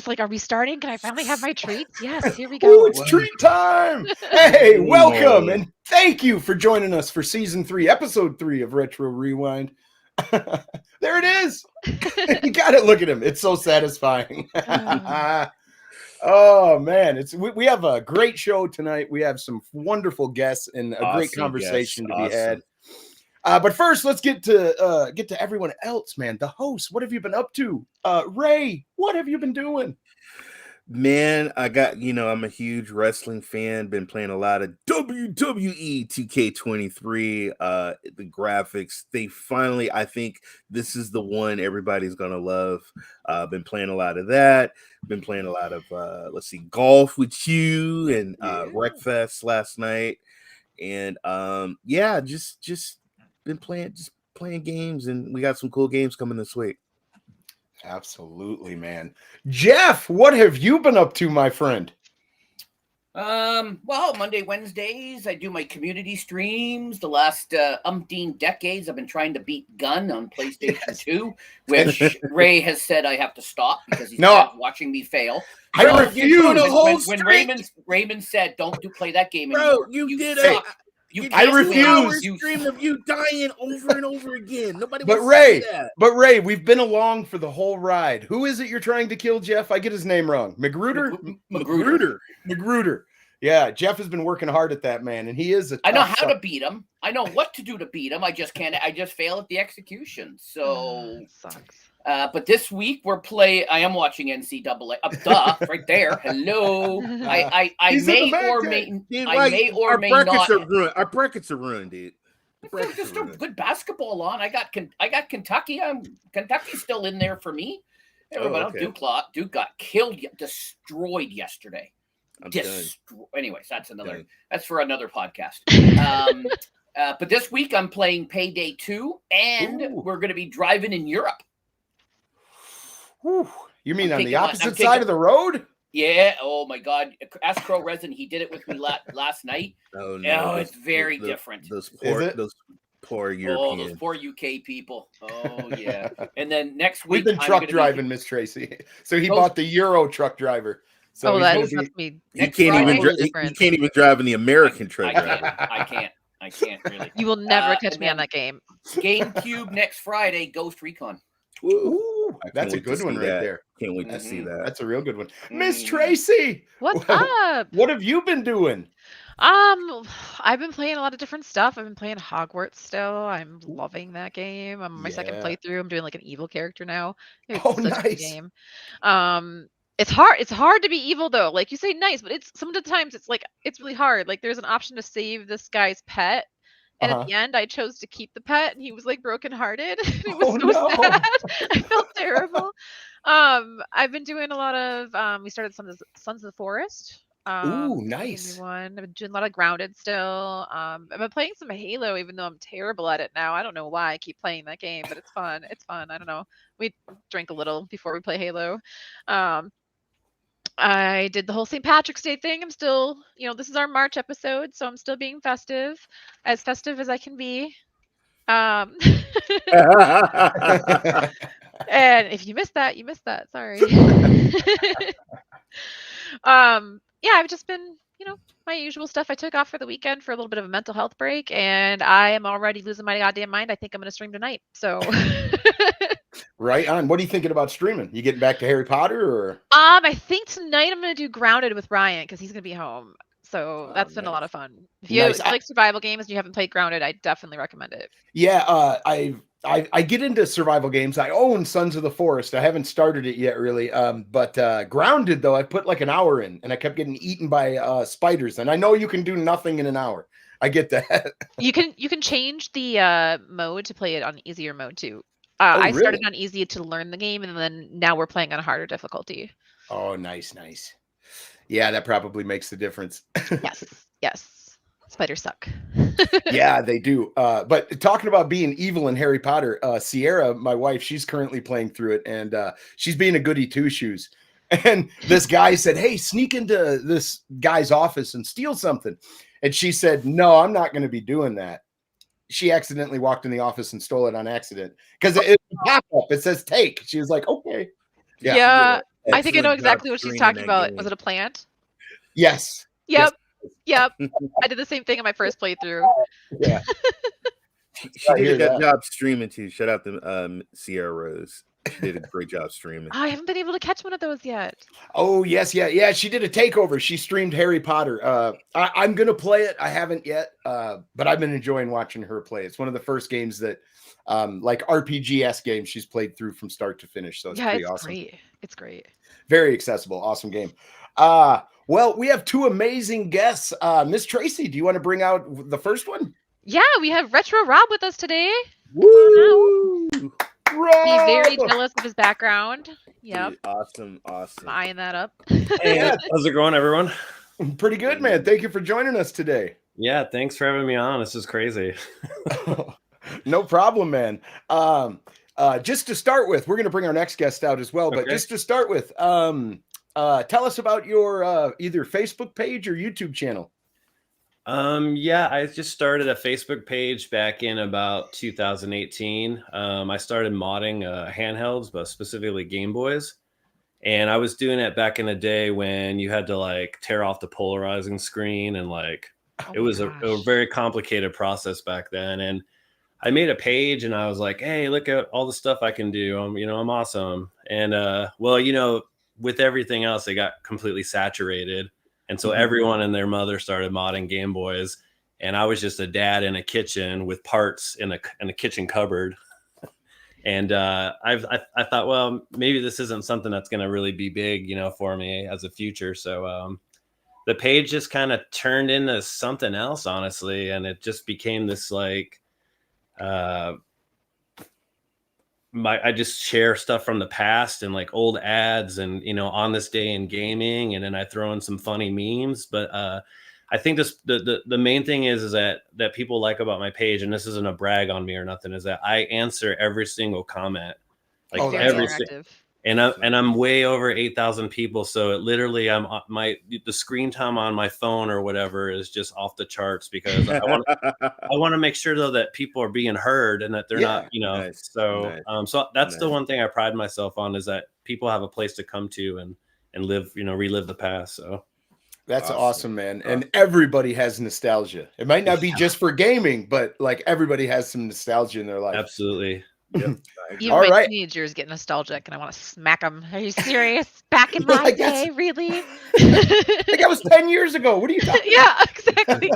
was like, are we starting? Can I finally have my treats? Yes, here we Ooh, go. it's treat time. Hey, welcome and thank you for joining us for season 3, episode 3 of Retro Rewind. There it is. You got it. Look at him. It's so satisfying. Oh man, we have a great show tonight. We have some wonderful guests and a great conversation to be had. But first, let's get to everyone else, man. The host, what have you been up to? Ray, what have you been doing? Man, I'm a huge wrestling fan. Been playing a lot of WWE 2K23. The graphics, I think this is the one everybody's gonna love. Been playing a lot of that. Been playing a lot of golf with you and Wreckfest last night. And just been playing games, and we got some cool games coming this week. Absolutely, man. Jeff, what have you been up to, my friend? Well, Monday, Wednesdays, I do my community streams. The last umpteen decades, I've been trying to beat Gun on PlayStation 2, which Ray has said I have to stop because he's watching me fail. I refuse. When Raymond said, "Don't play that game Bro, anymore," you did suck. it. I refuse. You stream of you dying over and over again. Nobody. But Ray, we've been along for the whole ride. Who is it you're trying to kill, Jeff? I get his name wrong. Magruder. Yeah, Jeff has been working hard at that, man, and he is a. I know how to beat him. I know what to do to beat him. I just can't. I just fail at the execution. So sucks. But this week I am watching NCAA. Right there. Hello. I may or may not. Our brackets are ruined, dude. There's just a good basketball on. I got Kentucky. Kentucky's still in there for me. Everybody, Duke got destroyed yesterday. Anyways, that's for another podcast. But this week I'm playing Payday 2, and we're going to be driving in Europe. Whew. You mean on the opposite side of the road? Yeah. Oh my God. Ask Crow Resin. He did it with me last night. Oh no. It's very different. Those poor Europeans. Oh, those poor UK people. Oh yeah. And then next week we've been truck driving, Miz Tracey. So he bought the Euro truck driver. So that must be. You can't even drive in the American truck driver. I can't really. You will never catch me on that game. GameCube next Friday, Ghost Recon. Ooh, that's a good one right there. Can't wait to see that. That's a real good one. Miss Tracey, what's up? What have you been doing? I've been playing a lot of different stuff. I've been playing Hogwarts still. I'm loving that game. I'm on my second playthrough. I'm doing like an evil character now. It's such a good game. It's hard to be evil though. Like you say nice, but some of the times it's really hard. Like there's an option to save this guy's pet. And at the end, I chose to keep the pet, and he was like brokenhearted. It was so sad. I felt terrible. I've been doing a lot of. We started Sons of the Forest. Ooh, nice. I've been doing a lot of Grounded still. I've been playing some Halo, even though I'm terrible at it now. I don't know why I keep playing that game, but it's fun. It's fun. I don't know. We drink a little before we play Halo. I did the whole St. Patrick's Day thing. I'm still, this is our March episode, so I'm still being festive as I can be. And if you missed that, you missed that. Sorry. I've just been, my usual stuff. I took off for the weekend for a little bit of a mental health break, and I am already losing my goddamn mind. I think I'm going to stream tonight. So. Right on. What are you thinking about streaming? You getting back to Harry Potter or? I think tonight I'm going to do Grounded with Ryan because he's going to be home. So that's been a lot of fun. If you like survival games and you haven't played Grounded, I definitely recommend it. Yeah, I get into survival games. I own Sons of the Forest. I haven't started it yet, really. But Grounded, though, I put like an hour in, and I kept getting eaten by spiders. And I know you can do nothing in an hour. I get that. You can change the mode to play it on easier mode too. I started on easy to learn the game, and then now we're playing on a harder difficulty. Oh, nice. Yeah, that probably makes the difference. Yes. Spiders suck. Yeah, they do. But talking about being evil in Harry Potter, Sierra, my wife, she's currently playing through it, and she's being a goody two-shoes. And this guy said, hey, sneak into this guy's office and steal something. And she said, no, I'm not going to be doing that. She accidentally walked in the office and stole it on accident because it's a pop-up. It says take. She was like, okay. Yeah. I think I know exactly what she's talking about. Was it a plant? Yes. Yep. Yep. I did the same thing in my first playthrough. Yeah. She did a good job streaming too. Shout out to Sierra Rose. She did a great job streaming. I haven't been able to catch one of those yet. Oh yes, yeah. She did a takeover. She streamed Harry Potter. I'm gonna play it. I haven't yet, but I've been enjoying watching her play. It's one of the first games that, like RPG-esque games, she's played through from start to finish. So it's pretty awesome. Great. It's great. Very accessible. Awesome game. Well, we have two amazing guests. Miz Tracey, do you want to bring out the first one? Yeah, we have Retro Rob with us today. Woo! Rob! Be very jealous of his background. Yep. Dude, awesome. I'm eyeing that up. Hey, how's it going, everyone? Pretty good, man. Thank you for joining us today. Yeah, thanks for having me on. This is crazy. No problem, man. Just to start with, we're going to bring our next guest out as well. But just to start with, tell us about your either Facebook page or YouTube channel. Yeah, I just started a Facebook page back in about 2018. I started modding handhelds, but specifically Game Boys. And I was doing it back in the day when you had to like tear off the polarizing screen and like it was a very complicated process back then. And I made a page and I was like, hey, look at all the stuff I can do. I'm awesome. And well, with everything else, it got completely saturated. And so everyone and their mother started modding Game Boys. And I was just a dad in a kitchen with parts in a kitchen cupboard. And I thought, well, maybe this isn't something that's going to really be big, for me as a future. So the page just kind of turned into something else, honestly. And it just became this like, I just share stuff from the past and like old ads and, on this day in gaming. And then I throw in some funny memes. But I think the main thing is that people like about my page, and this isn't a brag on me or nothing, is that I answer every single comment, like every single. And I'm way over 8,000 people. So it literally, the screen time on my phone or whatever is just off the charts because I want to make sure though that people are being heard and that they're not, Nice. So that's the one thing I pride myself on is that people have a place to come to and live, relive the past. So that's awesome, man. And everybody has nostalgia. It might not be just for gaming, but like everybody has some nostalgia in their life. Absolutely. Yep. Even my teenagers get nostalgic and I want to smack them. Are you serious? Back in my day, really? Like that was 10 years ago. What are you talking about? Yeah, exactly.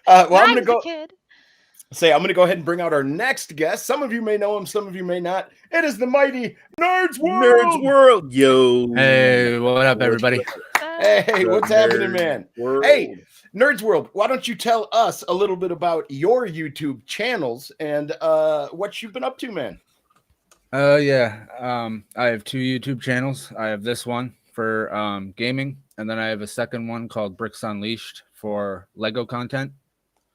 Well, I'm going to go ahead and bring out our next guest. Some of you may know him, some of you may not. It is the mighty Nerds World. Yo. Hey, what up, everybody? Hey, what's happening, man? Hey, Nerds World, why don't you tell us a little bit about your YouTube channels and what you've been up to, man? Yeah. I have two YouTube channels. I have this one for gaming, and then I have a second one called Bricks Unleashed for Lego content.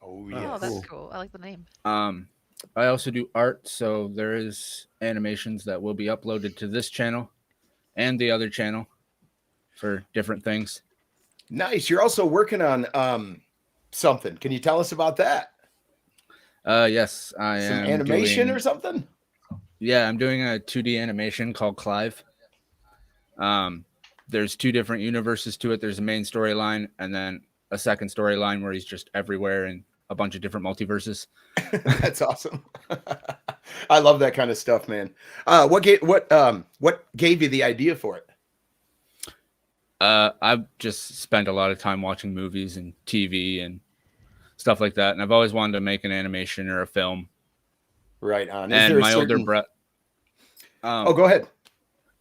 Oh, yeah. Oh, that's cool. I like the name. I also do art, so there is animations that will be uploaded to this channel and the other channel for different things. Nice. You're also working on something. Can you tell us about that? Yes, I am. Some animation or something? Yeah, I'm doing a 2D animation called Clive. There's two different universes to it. There's a main storyline and then a second storyline where he's just everywhere in a bunch of different multiverses. That's awesome. I love that kind of stuff, man. What gave you the idea for it? I've just spent a lot of time watching movies and TV and stuff like that, and I've always wanted to make an animation or a film. Right on. And my older brother. Go ahead.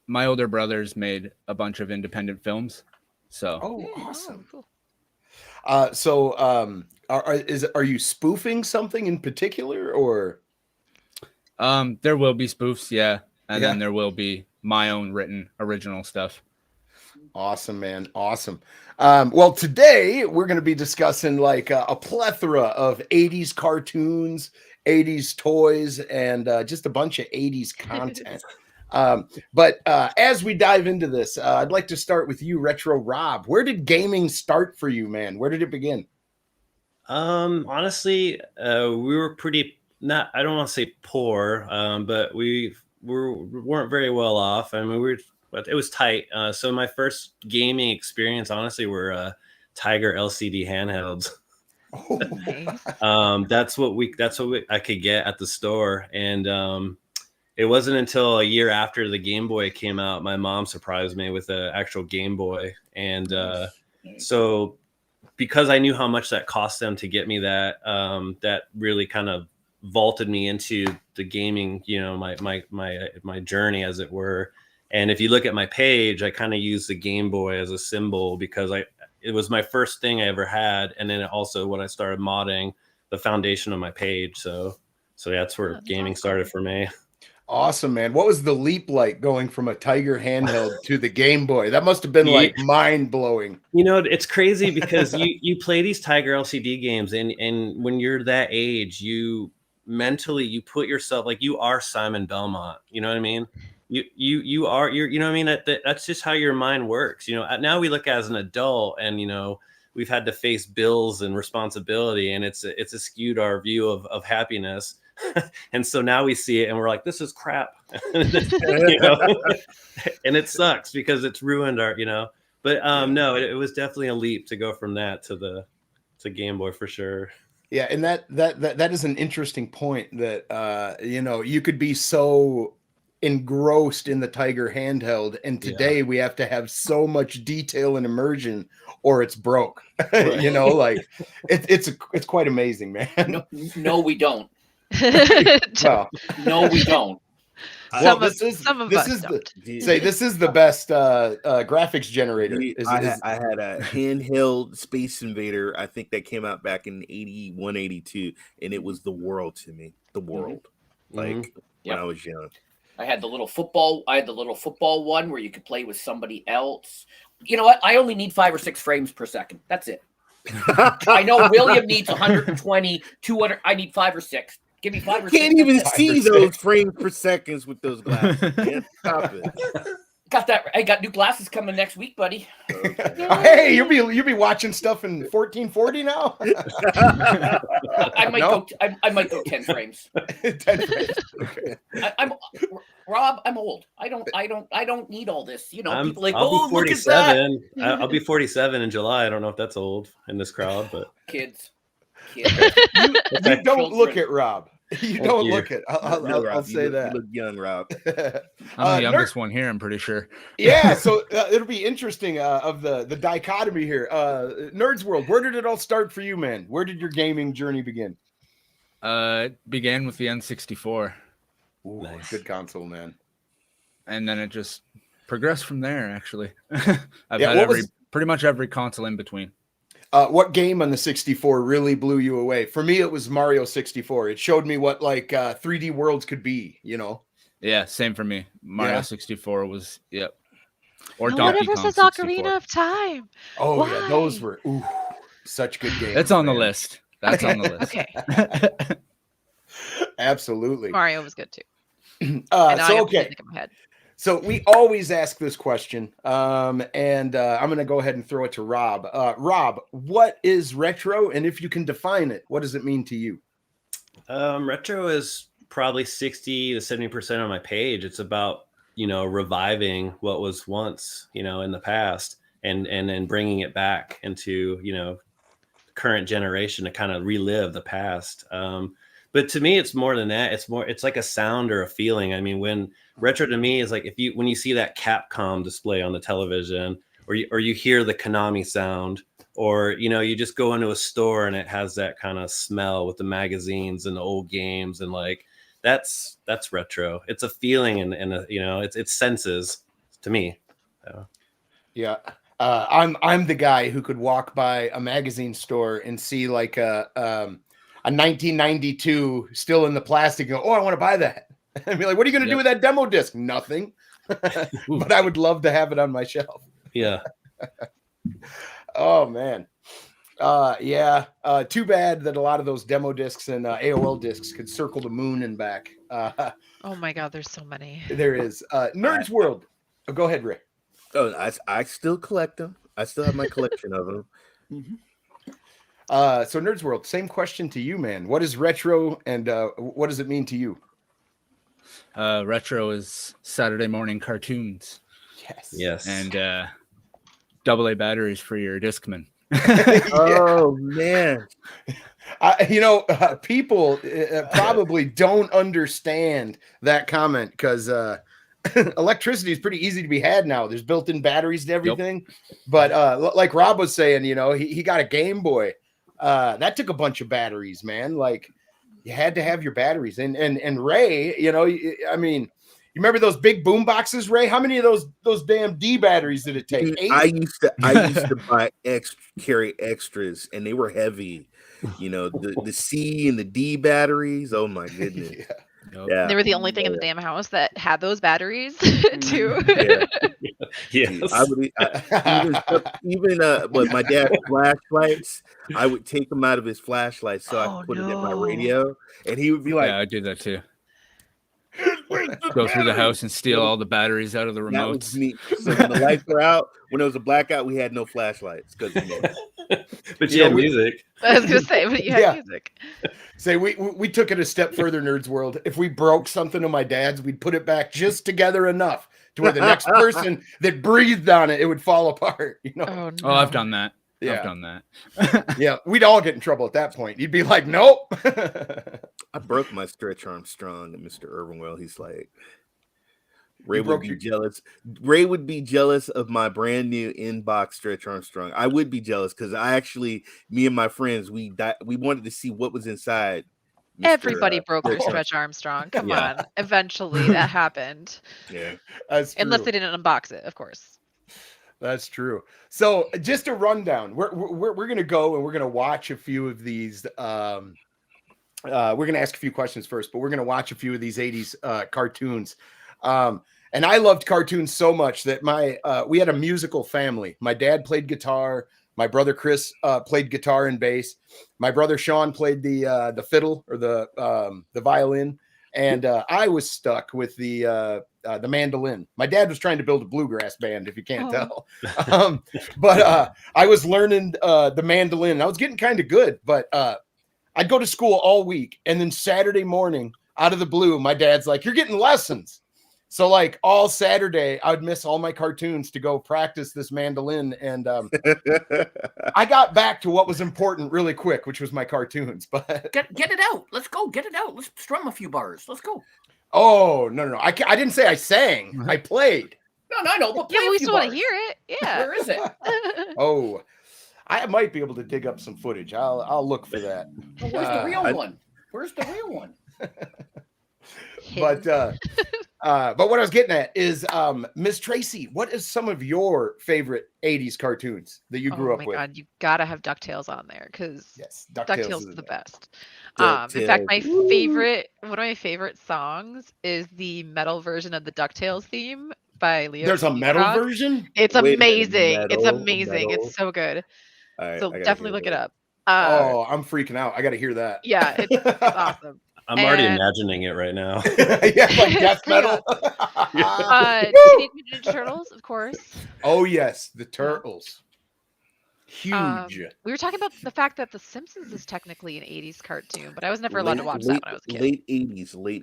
My older brothers made a bunch of independent films. So. Oh, awesome. Cool. Are you spoofing something in particular, or? There will be spoofs, yeah, and then there will be my own written original stuff. Awesome, man. Awesome. Well, today we're going to be discussing like a plethora of 80s cartoons, 80s toys, and just a bunch of 80s content. But as we dive into this, I'd like to start with you, Retro Rob. Where did gaming start for you, man? Where did it begin? Honestly, we were I don't want to say poor, but we weren't very well off. I mean, but it was tight. So my first gaming experience, honestly, were Tiger LCD handhelds. Oh, Nice. That's what I could get at the store. And it wasn't until a year after the Game Boy came out, my mom surprised me with an actual Game Boy. And so because I knew how much that cost them to get me that, that really kind of vaulted me into the gaming, my journey, as it were. And if you look at my page, I kind of use the Game Boy as a symbol because it was my first thing I ever had. And then also when I started modding, the foundation of my page. So yeah, that's where gaming started for me. Awesome, man. What was the leap like going from a Tiger handheld to the Game Boy? That must have been like mind blowing. It's crazy because you play these Tiger LCD games and when you're that age, you mentally put yourself like you are Simon Belmont. You know what I mean? You're you know what I mean? That's just how your mind works. Now we look as an adult and we've had to face bills and responsibility, and it's a skewed our view of happiness. And so now we see it and we're like, this is crap. And it sucks because it's ruined our, but no, it was definitely a leap to go from that to Game Boy for sure. Yeah, and that is an interesting point that you could be so engrossed in the Tiger handheld, and today we have to have so much detail and immersion or it's broke. Like it's quite amazing, man. No, we don't. Well, no, we don't. This is the best graphics generator. I had a handheld Space Invader. I think that came out back in 81, 82, and it was the world to me. The world, when I was young. I had the little football. I had the little football one where you could play with somebody else. You know what? I only need 5 or 6 frames per second. That's it. I know William needs 120, 200. I need 5 or 6. Give me 5 or 6. Can't even see those frames per seconds with those glasses. Man, stop it. Got that? I got new glasses coming next week, buddy. Hey, you'll be watching stuff in 1440 now. I might go 10 frames. 10 frames. Okay. Rob, I'm old. I don't need all this. People like, I'll be 47. Look at that. I'll be 47 in July. I don't know if that's old in this crowd, but kids. You don't look at Rob. You don't look at. I'll say that. You look young, Rob. I'm the youngest one here, I'm pretty sure. Yeah, so it'll be interesting of the dichotomy here. Nerds World, where did it all start for you, man? Where did your gaming journey begin? It began with the N64. Ooh, nice. Good console, man. And then it just progressed from there, actually. I've had pretty much every console in between. What game on the 64 really blew you away? For me, it was Mario 64. It showed me what 3D worlds could be, Yeah, same for me. Mario 64 was, Or no, Donkey Kong 64. Ocarina of Time. Oh, why? Yeah, those were such good games. It's on the list. That's on the list. Okay. Absolutely. Mario was good too. So we always ask this question, and I'm going to go ahead and throw it to Rob. Rob, what is retro? And if you can define it, what does it mean to you? Retro is probably 60 to 70% of my page. It's about, reviving what was once, in the past and then bringing it back into, current generation to kind of relive the past. But to me, it's more than that. It's like a sound or a feeling. I mean, when retro to me is like when you see that Capcom display on the television, or you hear the Konami sound, or you just go into a store and it has that kind of smell with the magazines and the old games, and that's retro. It's a feeling and it's senses to me. So. Yeah. I'm the guy who could walk by a magazine store and see like a 1992 still in the plastic and go, I want to buy that. And be like, what are you going to do with that demo disc? Nothing. But I would love to have it on my shelf. Yeah. Oh, man. Too bad that a lot of those demo discs and AOL discs could circle the moon and back. Oh, my God. There's so many. There is. Nerds World. Oh, go ahead, Rick. Oh, I still collect them. I still have my collection of them. Mm-hmm. So Nerds World, same question to you, man. What is retro and what does it mean to you? Retro is Saturday morning cartoons. Yes. And AA batteries for your Discman. Oh man. People probably don't understand that comment because electricity is pretty easy to be had now. There's built-in batteries and everything. But like Rob was saying, he got a Game Boy. That took a bunch of batteries, man. Like you had to have your batteries. And Ray, you remember those big boom boxes, Ray? How many of those damn D batteries did it take? 8? I used to carry extras, and they were heavy. The C and the D batteries. Oh my goodness. Yeah. They were the only thing in the damn house that had those batteries too. Yes. I would even but my dad's flashlights, I would take them out of his flashlight so I could put it in my radio, and he would be like, "Yeah, I do that too." Go through the house and steal all the batteries out of the remotes. That was me. So when the lights were out, when it was a blackout, we had no flashlights because but you had music. I was gonna say, but you had music. Say we took it a step further, Nerds World. If we broke something of my dad's, we'd put it back just together enough to where the next person that breathed on it, it would fall apart. Oh, no. I've done that. Yeah. I've done that. Yeah, we'd all get in trouble at that point. You'd be like, nope. I broke my Stretch Armstrong, and Mr. Irwinwell, he's like, Ray would be jealous. Ray would be jealous of my brand new inbox Stretch Armstrong. I would be jealous because me and my friends, we wanted to see what was inside. Everybody broke their Stretch Armstrong. Come on. Eventually that happened. Yeah. Unless they didn't unbox it, of course. That's true. So just a rundown. We're going to go and we're going to watch a few of these. We're going to ask a few questions first, but we're going to watch a few of these 80s cartoons. And I loved cartoons so much that we had a musical family. My dad played guitar. My brother Chris played guitar and bass. My brother Sean played the fiddle or the violin. And I was stuck with the mandolin. My dad was trying to build a bluegrass band, if you can't tell. But I was learning the mandolin. I was getting kind of good, but I'd go to school all week. And then Saturday morning, out of the blue, my dad's like, "You're getting lessons." So like all Saturday, I would miss all my cartoons to go practice this mandolin. And I got back to what was important really quick, which was my cartoons. But get it out. Let's go. Get it out. Let's strum a few bars. Let's go. Oh, no. I didn't say I sang. I played. No, I know. But play we a few still want to bars. hear it. Yeah. Where is it? Oh, I might be able to dig up some footage. I'll look for that. Well, where's the real one? Where's the real one? But what I was getting at is, Miz Tracey, what is some of your favorite 80s cartoons that you grew up with? Oh my God, you gotta have DuckTales on there because yes, DuckTales is the best. In fact, one of my favorite songs is the metal version of the DuckTales theme by Leo. There's a metal version? It's amazing. It's amazing. It's so good. Right, so definitely look it up. I'm freaking out. I got to hear that. Yeah, it's awesome. I'm already imagining it right now. Yeah, like death metal. Teenage Mutant Ninja Turtles, of course. Oh yes, the Turtles. Huge. We were talking about the fact that The Simpsons is technically an 80s cartoon, but I was never allowed to watch that when I was a kid. Late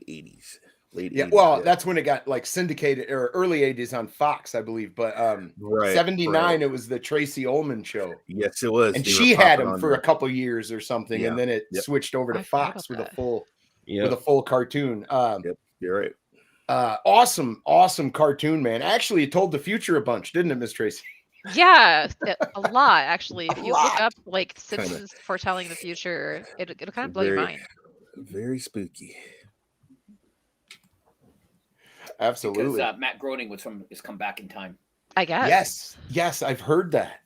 80s. Yeah, well, that's when it got like syndicated, or early 80s on Fox, I believe. But 79, it was the Tracy Ullman show. Yes, it was. And she had him for a couple years or something, and then it switched over to I Fox with that. a full cartoon. You're right. Awesome cartoon, man. Actually, it told the future a bunch, didn't it, Miz Tracey? Yeah, a lot actually. If you look up like Simpsons foretelling the future, it'll kind of blow your mind. Very spooky. Absolutely. Because Matt Groening is come back in time. I guess. Yes, I've heard that.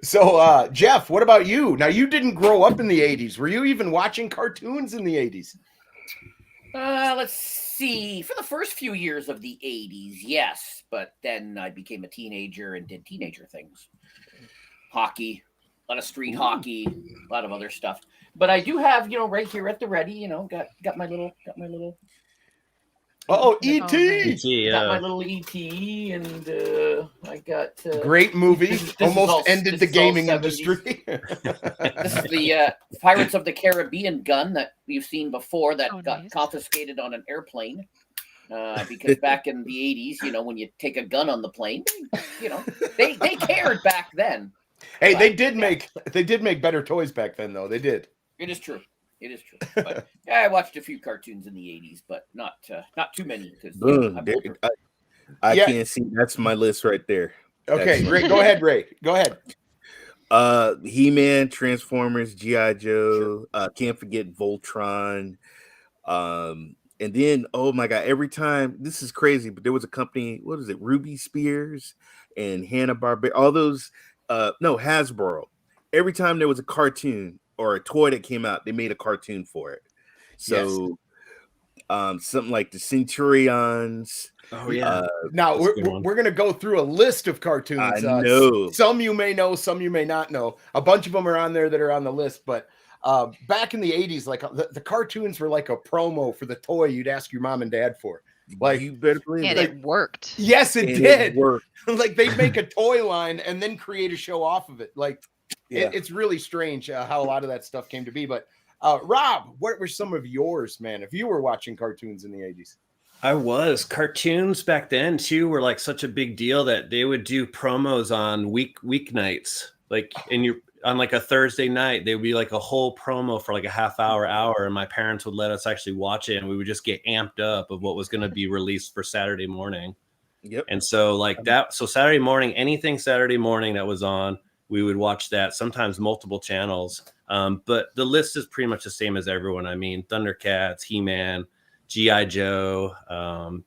So, Jeff, what about you? Now, you didn't grow up in the 80s. Were you even watching cartoons in the 80s? Let's see. For the first few years of the 80s, yes. But then I became a teenager and did teenager things. Hockey, a lot of street hockey, a lot of other stuff. But I do have, right here at the ready, got my little Oh, E.T. Got my little E.T. and I got great movie. This Almost ended the gaming industry. This is the Pirates of the Caribbean gun that we've seen before that got confiscated on an airplane. Because back in the 80s, you know, when you take a gun on the plane, you know, they cared back then. Hey, but, they did make better toys back then, though. They did. It is true. It is true. But yeah, I watched a few cartoons in the 80s, but not too many. Because I can't see. That's my list right there. Okay, great. Go ahead, Ray. Go ahead. He-Man, Transformers, G.I. Joe. Can't forget Voltron. And then, oh my God, every time, this is crazy, but there was a company, what is it, Ruby Spears and Hanna-Barbera, all those, Hasbro. Every time there was a cartoon or a toy that came out, they made a cartoon for it. So, something like the Centurions. Oh yeah. Now we're gonna go through a list of cartoons. I know. Some you may know, some you may not know. A bunch of them are on there that are on the list, but back in the 80s, like the cartoons were like a promo for the toy you'd ask your mom and dad for. Like, you better believe and it worked. Yes, it did. Like they'd make a toy line and then create a show off of it. Like it's really strange how a lot of that stuff came to be. But Rob, what were some of yours, man? If you were watching cartoons in the 80s? Cartoons back then too were like such a big deal that they would do promos on weeknights, like on like a Thursday night, they would be like a whole promo for like a half hour, and my parents would let us actually watch it, and we would just get amped up of what was going to be released for Saturday morning. Yep. And so like that, so Saturday morning, anything Saturday morning that was on, we would watch that, sometimes multiple channels. But the list is pretty much the same as everyone. I mean, Thundercats, He-Man, G.I. Joe,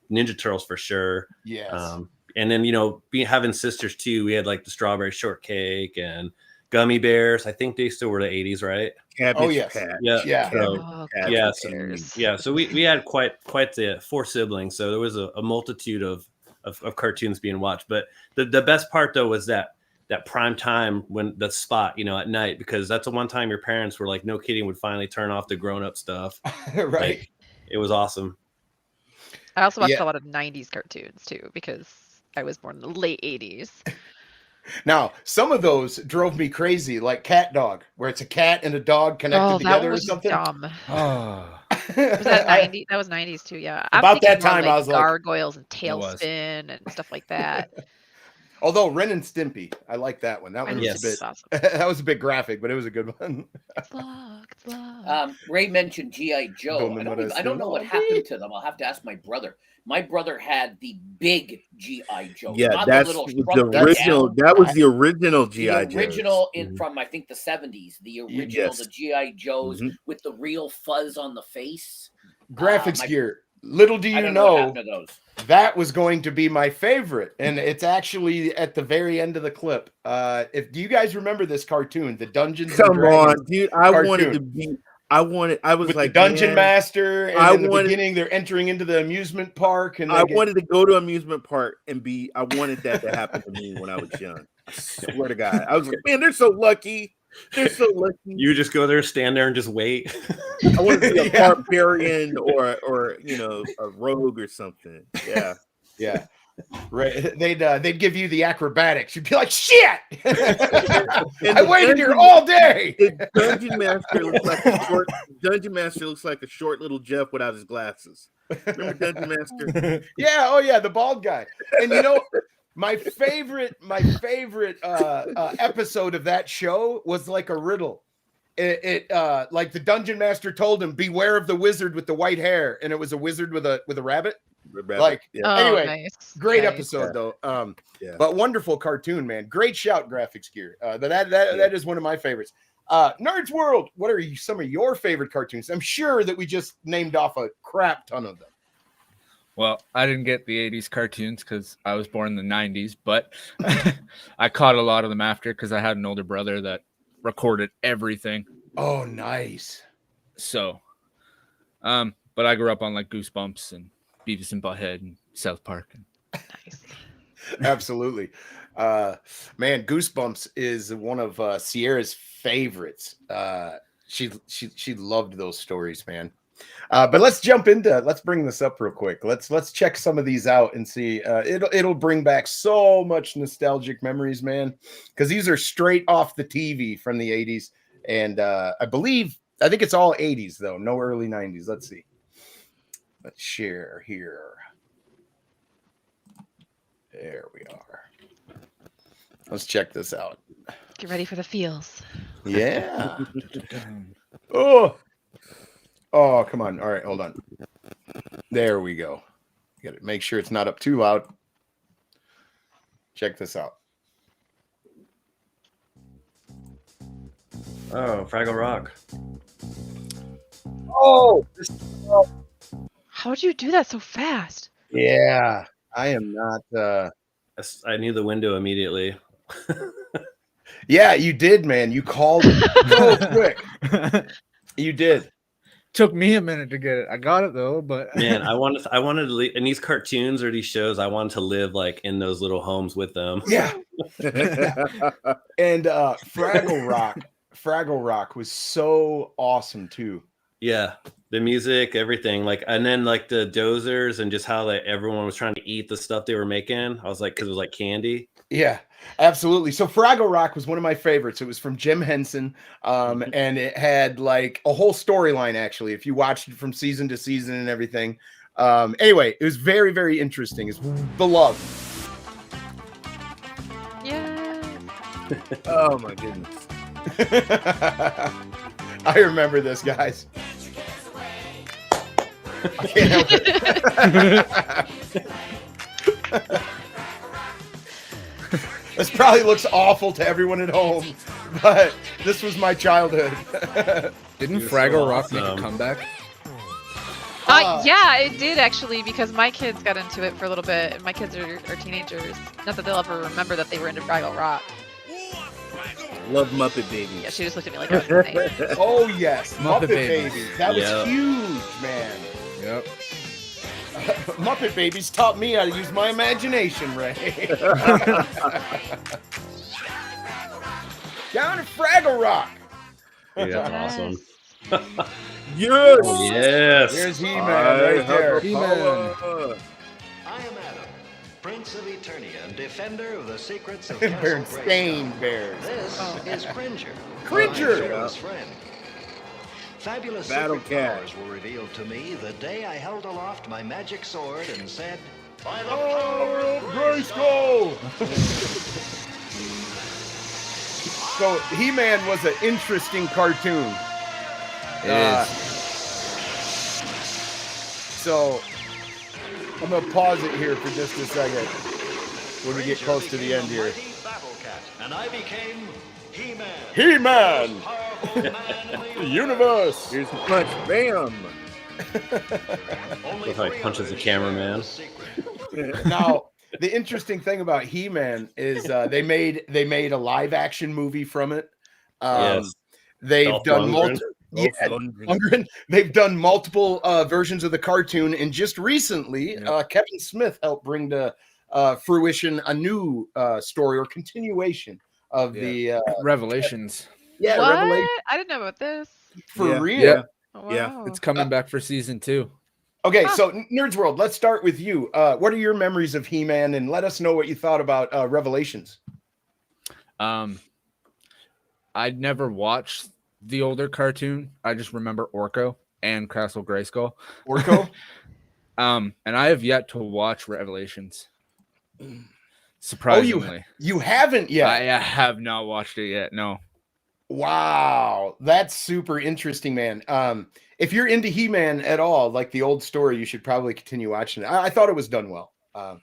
Ninja Turtles for sure. Yes. And then, having sisters too, we had like the Strawberry Shortcake and Gummy Bears. I think they still were the 80s, right? Yes. So we had quite the 4 siblings. So there was a multitude of cartoons being watched. But the best part though was that prime time when the spot, at night, because that's the one time your parents were like, no kidding, would finally turn off the grown-up stuff. Right. Like, it was awesome. I also watched a lot of 90s cartoons too, because I was born in the late 80s. Now, some of those drove me crazy, like Cat Dog, where it's a cat and a dog connected together or something. Dumb. Oh. Was that 90s? That was 90s too, yeah. About that time, I was like Gargoyles and Tailspin and stuff like that. Although Ren and Stimpy, I like that one. That one was a bit. Awesome. That was a bit graphic, but it was a good one. It's locked. Ray mentioned G.I. Joe. I don't know what happened to them. I'll have to ask my brother. My brother had the big G.I. Joe. Yeah, that's the original. That was the original G.I. Joe. The original from I think the 70s. The original, the G.I. Joes with the real fuzz on the face. Graphics gear. Little do you know, that was going to be my favorite, and it's actually at the very end of the clip. Do you guys remember this cartoon, the Dungeons and Dragons? Come on, dude! I wanted to be. I was with like the Dungeon Master, and in the beginning they're entering into the amusement park, and I wanted to go to amusement park and be. I wanted that to happen to me when I was young. I swear to God, I was like, man, they're so lucky. They're so lucky. You just go there, stand there, and just wait. I want to be a barbarian or a rogue or something. Yeah. Yeah. Right. They'd give you the acrobatics. You'd be like, shit. I waited here all day. Dungeon Master looks like a short little Jeff without his glasses. Remember Dungeon Master? Yeah. Oh yeah, the bald guy. And my favorite episode of that show was like a riddle. It like the Dungeon Master told him, beware of the wizard with the white hair, and it was a wizard with a rabbit. Anyway, nice. Great episode though. But wonderful cartoon, man. Great shout, Graphics Gear. That is one of my favorites. Nerds World, what are some of your favorite cartoons? I'm sure that we just named off a crap ton of them. Well, I didn't get the 80s cartoons because I was born in the 90s, but I caught a lot of them after because I had an older brother that recorded everything. Oh, nice. So, but I grew up on like Goosebumps and Beavis and Butthead and South Park. Nice. Absolutely. Man, Goosebumps is one of Sierra's favorites. She loved those stories, man. But let's bring this up real quick. Let's check some of these out and see. It'll bring back so much nostalgic memories, man, because these are straight off the TV from the 80s. And I think it's all 80s though, no early 90s. Let's see. Let's share here. There we are. Let's check this out. Get ready for the feels. Yeah. Oh, come on. All right, hold on. There we go. Got to make sure it's not up too loud. Check this out. Oh, Fraggle Rock. Oh, How'd you do that so fast? yeah. I am not. I knew the window immediately. Yeah, you did, man. You called it so quick. You did. Took me a minute to get it. I got it though, but Man, I wanted to live in these cartoons or these shows. I wanted to live like in those little homes with them. Yeah. And Fraggle Rock was so awesome too. Yeah, the music, everything, like, and then like the dozers and just how like everyone was trying to eat the stuff they were making. I was like, because it was like candy. Yeah, absolutely. So Fraggle Rock was one of my favorites. It was from Jim Henson, and it had like a whole storyline. Actually, if you watched it from season to season and everything. Anyway, it was very, very interesting. It's beloved. Yeah. Oh my goodness. I remember this, guys. I can't help it. This probably looks awful to everyone at home, but this was my childhood. didn't Fraggle Rock make a comeback? Yeah, it did actually, because my kids got into it for a little bit, and my kids are teenagers. Not that they'll ever remember that they were into Fraggle Rock. Love Muppet Babies. Yeah, she just looked at me like I was insane. Oh yes, Muppet Babies. Babies. That was huge, man. Yep. Muppet Babies taught me how to use my imagination, Ray. Down to Fraggle Rock. Yeah, that's awesome. Yes. Oh, yes. Here's He-Man right there. He-Man. I am Adam, Prince of Eternia and defender of the secrets of Castle Bernstein Grayskull. Bears. This is Cringer. Cringer! My fearless friend. Fabulous Battle secret Cat. powers were revealed to me the day I held aloft my magic sword and said, "By the Power power of of Grayskull! So He-Man was an interesting cartoon. It is. So I'm gonna pause it here for just a second when we get Cringer close to the became end a here. mighty battle cat, and I became He-Man. He-Man! Powerful man in the Universe! Here's the punch. Bam. Only Look how he punches the others cameraman. share the secret. Now, the interesting thing about He-Man is they made a live action movie from it. Yes. They've Dolph done Lundgren. they've done multiple versions of the cartoon, and just recently, Kevin Smith helped bring to fruition a new story or continuation of the Revelations. What? Revelation I didn't know about this. for real. Yeah. Oh, Yeah, wow. It's coming back for season 2. Okay, so Nerds World, let's start with you. What are your memories of He-Man, and let us know what you thought about Revelations. I'd never watched the older cartoon. I just remember Orko and Castle Grayskull. Orko? And I have yet to watch Revelations. Surprisingly. You haven't yet? I have not watched it yet. No. Wow, that's super interesting, man. If you're into He-Man at all, like the old story, you should probably continue watching it. I thought it was done well. I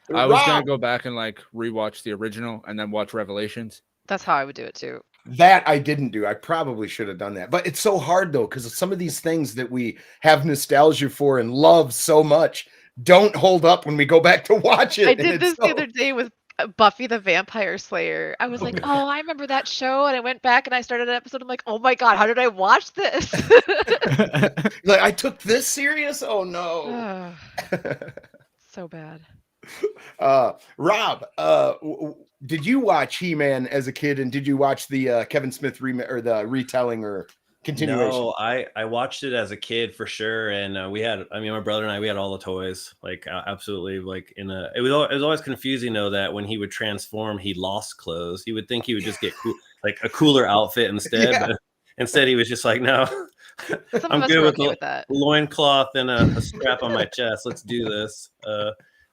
was going to go back and like rewatch the original and then watch Revelations. That's how I would do it too. That I didn't do. I probably should have done that. But it's so hard though, because some of these things that we have nostalgia for and love so much don't hold up when we go back to watch it. I did this the other day with Buffy the Vampire Slayer. I was like, oh, I remember that show. And I went back and I started an episode. I'm like, oh my God, how did I watch this? Like, I took this serious? Oh no. So bad. Rob, did you watch He-Man as a kid, and did you watch the Kevin Smith or the retelling or continuation? No, I watched it as a kid for sure, and my brother and I, we had all the toys, like absolutely, like it was always confusing though that when he would transform, he lost clothes. You would think he would just get like a cooler outfit instead, but instead he was just like, no, I'm good with the loincloth and a strap on my chest. Let's do this.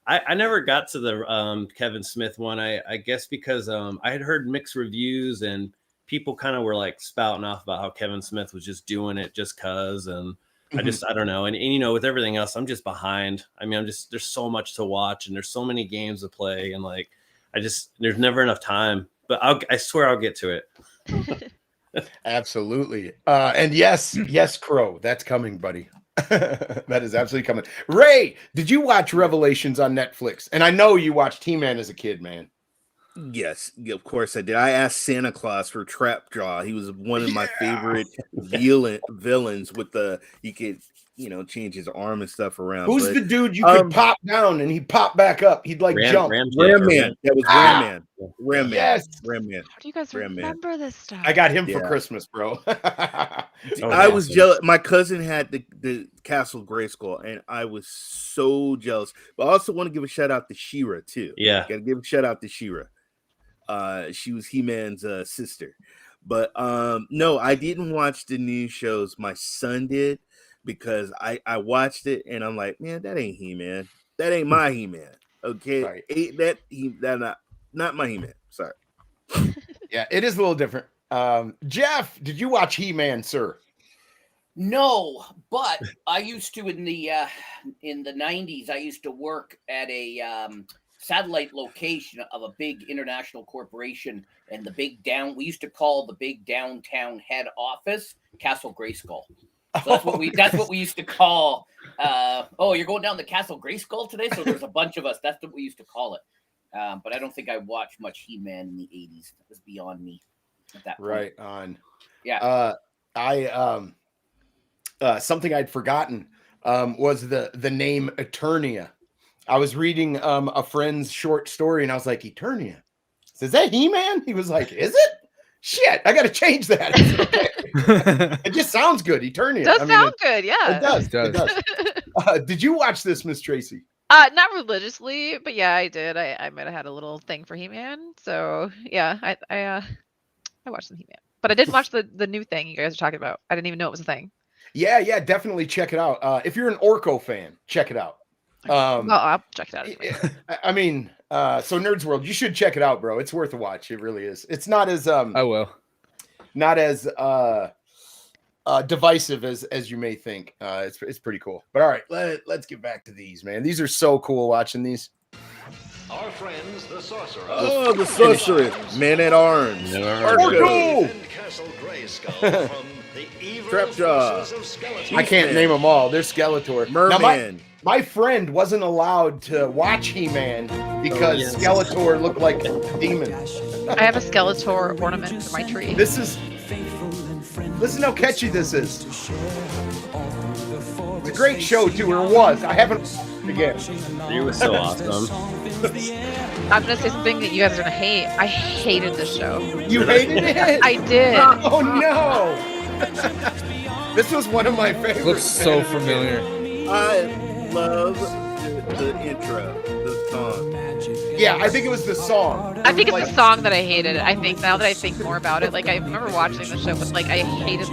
I never got to the Kevin Smith one. I guess because I had heard mixed reviews and people kind of were like spouting off about how Kevin Smith was just doing it just cause, and I don't know. And you know, with everything else, I'm just behind. I mean, there's so much to watch and there's so many games to play, and like there's never enough time. But I swear I'll get to it. Absolutely. And yes, Crow, that's coming, buddy. That is absolutely coming. Ray, did you watch Revelations on Netflix? And I know you watched He-Man as a kid, man. Yes, of course I did. I asked Santa Claus for Trapjaw. He was one of my favorite villains with you could, change his arm and stuff around. Who's the dude you could pop down and he'd pop back up? He'd like jump. Ram Man. That was Ram Man. Ram Man. Yes. Ram Man. How do you guys remember this stuff? I got him for Christmas, bro. I was jealous. My cousin had the Castle Grayskull, and I was so jealous. But I also want to give a shout out to She-Ra too. Yeah, gotta give a shout out to She-Ra. She was He-Man's sister. But no, I didn't watch the new shows. My son did, because I watched it and I'm like, man, that ain't He-Man. That ain't my He-Man. Okay, right. Not my He-Man. Sorry. Yeah, it is a little different. Jeff, did you watch He-Man, sir? No, but I used to in the 90s. I used to work at a satellite location of a big international corporation, and we used to call the big downtown head office Castle Grayskull. So that's what we used to call. You're going down to Castle Grayskull today? So there's a bunch of us. That's what we used to call it. But I don't think I watched much He-Man in the 80s. That was beyond me at that point. Right on. Yeah. Something I'd forgotten was the name Eternia. I was reading a friend's short story and I was like, Eternia? Is that He-Man? He was like, is it? Shit, I got to change that. It just sounds good. Eternia. It does sound good, yeah. It does. Did you watch this, Miz Tracey? Not religiously, but yeah, I did. I might have had a little thing for He-Man. So yeah, I watched some He-Man. But I did watch the new thing you guys are talking about. I didn't even know it was a thing. Yeah, definitely check it out. If you're an Orko fan, check it out. I'll check it out. Anyway. I mean, so Nerds World, you should check it out, bro. It's worth a watch. It really is. It's not as I will. Not as divisive as you may think. It's pretty cool. But all right, let's get back to these, man. These are so cool watching these. Our friends, the sorcerers. Oh, the sorceress, Man at Arms, Orko, Castle Grayskull from the evil Trapjaw. forces of Skeletor. I can't name them all. There's Skeletor. Merman. Now, my friend wasn't allowed to watch He-Man because Skeletor looked like a demon. I have a Skeletor ornament for my tree. Listen how catchy this is. It's a great show too, or it was. I haven't again. It was so awesome. I'm gonna say something that you guys are gonna hate. I hated this show. You hated it? I did. Oh no! This was one of my favorites. Looks so familiar. I love the intro, the song. Yeah, I think it was the song. I think it's the song that I hated. I think now that I think more about it, like I remember watching the show, but like I hated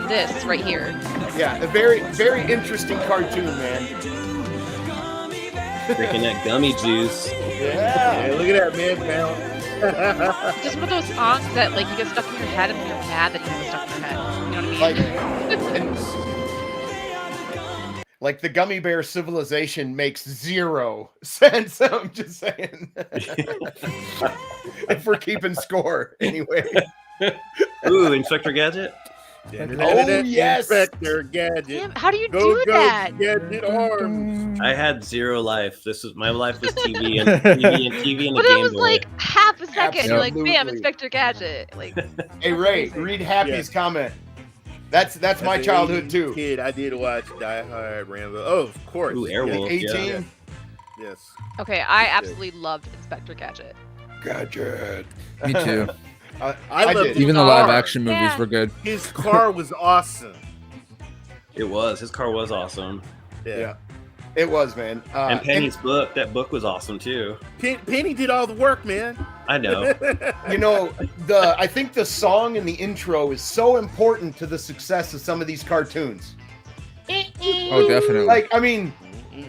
this right here. Yeah, a very, very interesting cartoon, man. Drinking that gummy juice. Yeah. Hey, look at that, man, pal. Just one of those songs that like you get stuck in your head and you're mad that you get stuck in your head. You know what I mean? Like the gummy bear civilization makes zero sense. I'm just saying. If we're keeping score, anyway. Ooh, Inspector Gadget. Oh yes, Inspector Gadget. Damn, how do you do that? Gadget arms. I had zero life. My life was TV and TV and the But it Game was Boy. like half a second. You're like, bam, Absolutely. Inspector Gadget. Like, Hey Ray, read Happy's comment. That's my As a childhood too. Kid, I did watch Die Hard, Rambo. Oh, of course. Ooh, Airwolf. 18. Yeah. Yes. okay, I absolutely loved Inspector Gadget. Gadget. Me too. I loved did. Even the car. live action movies Yeah. were good. His car was awesome. It was. His car was awesome. Yeah, it was, man. And Penny's book. That book was awesome too. Penny did all the work, man. I know. You know, I think the song in the intro is so important to the success of some of these cartoons. Oh, definitely. Like, I mean,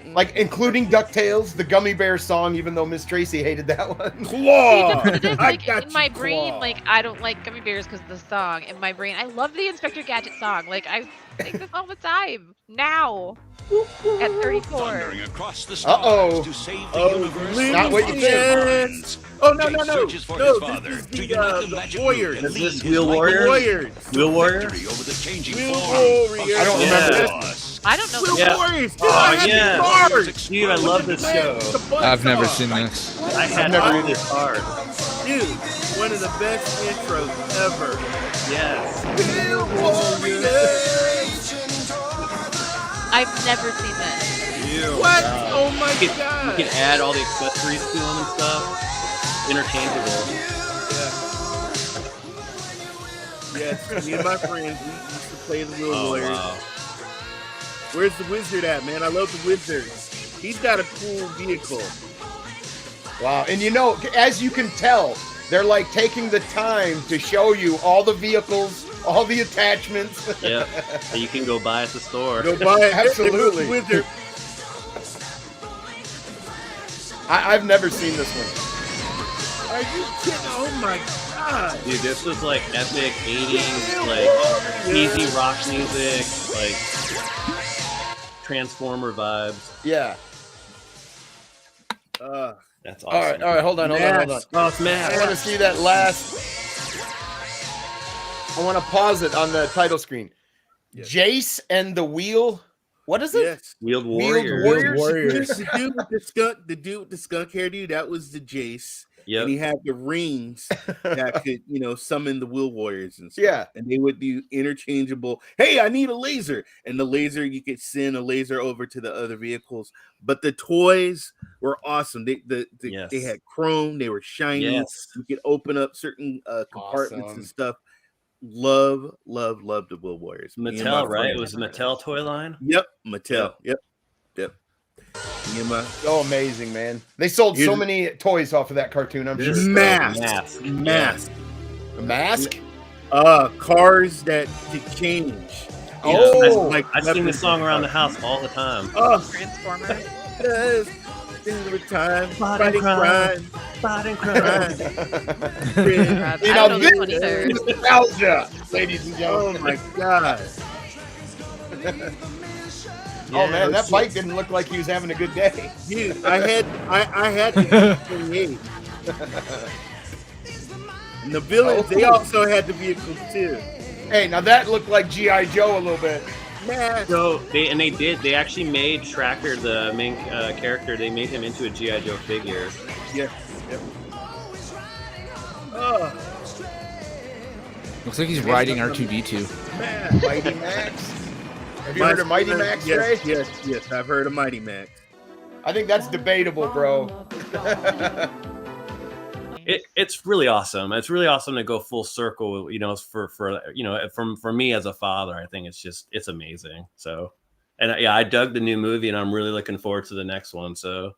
Like including DuckTales, the Gummy Bear song, even though Miz Tracey hated that one. Claw! It is, like, got in my you, brain, Claw. like, I don't like Gummy Bears because of the song. In my brain, I love the Inspector Gadget song. Like, I sing this all the time. Now. At 34. Thundering across the stars to save the universe. Not what you think. Oh, no. Searches for No, his father this is to unite the the magic Warriors. group and Is this lead his Wheel mighty Warriors? Warriors. Wheel Warrior? victory over the changing Wheel form Warriors. of I don't remember this. Sherrod. I don't know. Wheel Yeah. Warriors. Dude, Oh, I had yeah. the cards. Dude, I love this show. I've never seen this. I had never all either. this card. Dude, one of the best intros ever. Yes. Wheel Warriors. I've never seen this. What? Oh my You god. can add all the accessories to them and stuff. Interchangeable. Yes, me and my friends, we used to play the Wheel Oh, Warriors. wow. Where's the wizard at, man? I love the wizard. He's got a cool vehicle. Wow. And you know, as you can tell, they're like taking the time to show you all the vehicles, all the attachments. Yeah. That you can go buy at the store. Go buy it. Absolutely. Wizard. I've never seen this one. Are you kidding? Oh my god. Dude, this was like epic 80s, like easy rock music, like Transformer vibes. Yeah. That's awesome. All right. Hold on. Oh, it's Matt. I want to see that last. I want to pause it on the title screen. Yes. Jace and the Wheel. What is it? Yes. Wheeled Wheeled Warriors. Warriors. The dude with the skunk hairdo, that was the Jace. Yep. And he had the rings that could, summon the Wheel Warriors and stuff. Yeah. And they would do interchangeable. Hey, I need a laser. And the laser, you could send a laser over to the other vehicles. But the toys were awesome. They had chrome. They were shiny. Yes. You could open up certain compartments Awesome. and stuff. Love the Wheel Warriors. Mattel, right? It was a Mattel toy line. Yep, Mattel. Yep. Me and my So amazing, man. They sold so many toys off of that cartoon, I'm sure. mask. A mask? Cars that could change. Oh, I sing this song around the house all the time. Transformers. Every time, Fighting crime. Fighting crime. I don't know this one either. Nostalgia, ladies and Oh gentlemen. my god. Oh man, that bike didn't look like he was having a good day. Dude, I had the 28. And the villains, they also had the vehicles too. Hey, now that looked like G.I. Joe a little bit. Man. So they actually made Tracker, the main character, they made him into a G.I. Joe figure. Yeah. Yep. Oh, Looks like he's riding R2D2. man. Mighty Max. Have you heard of Mighty Max, Ray? Yes, I've heard of Mighty Max. I think that's debatable, bro. It's really awesome. It's really awesome to go full circle, for me as a father. I think it's amazing. So, and yeah, I dug the new movie, and I'm really looking forward to the next one. So,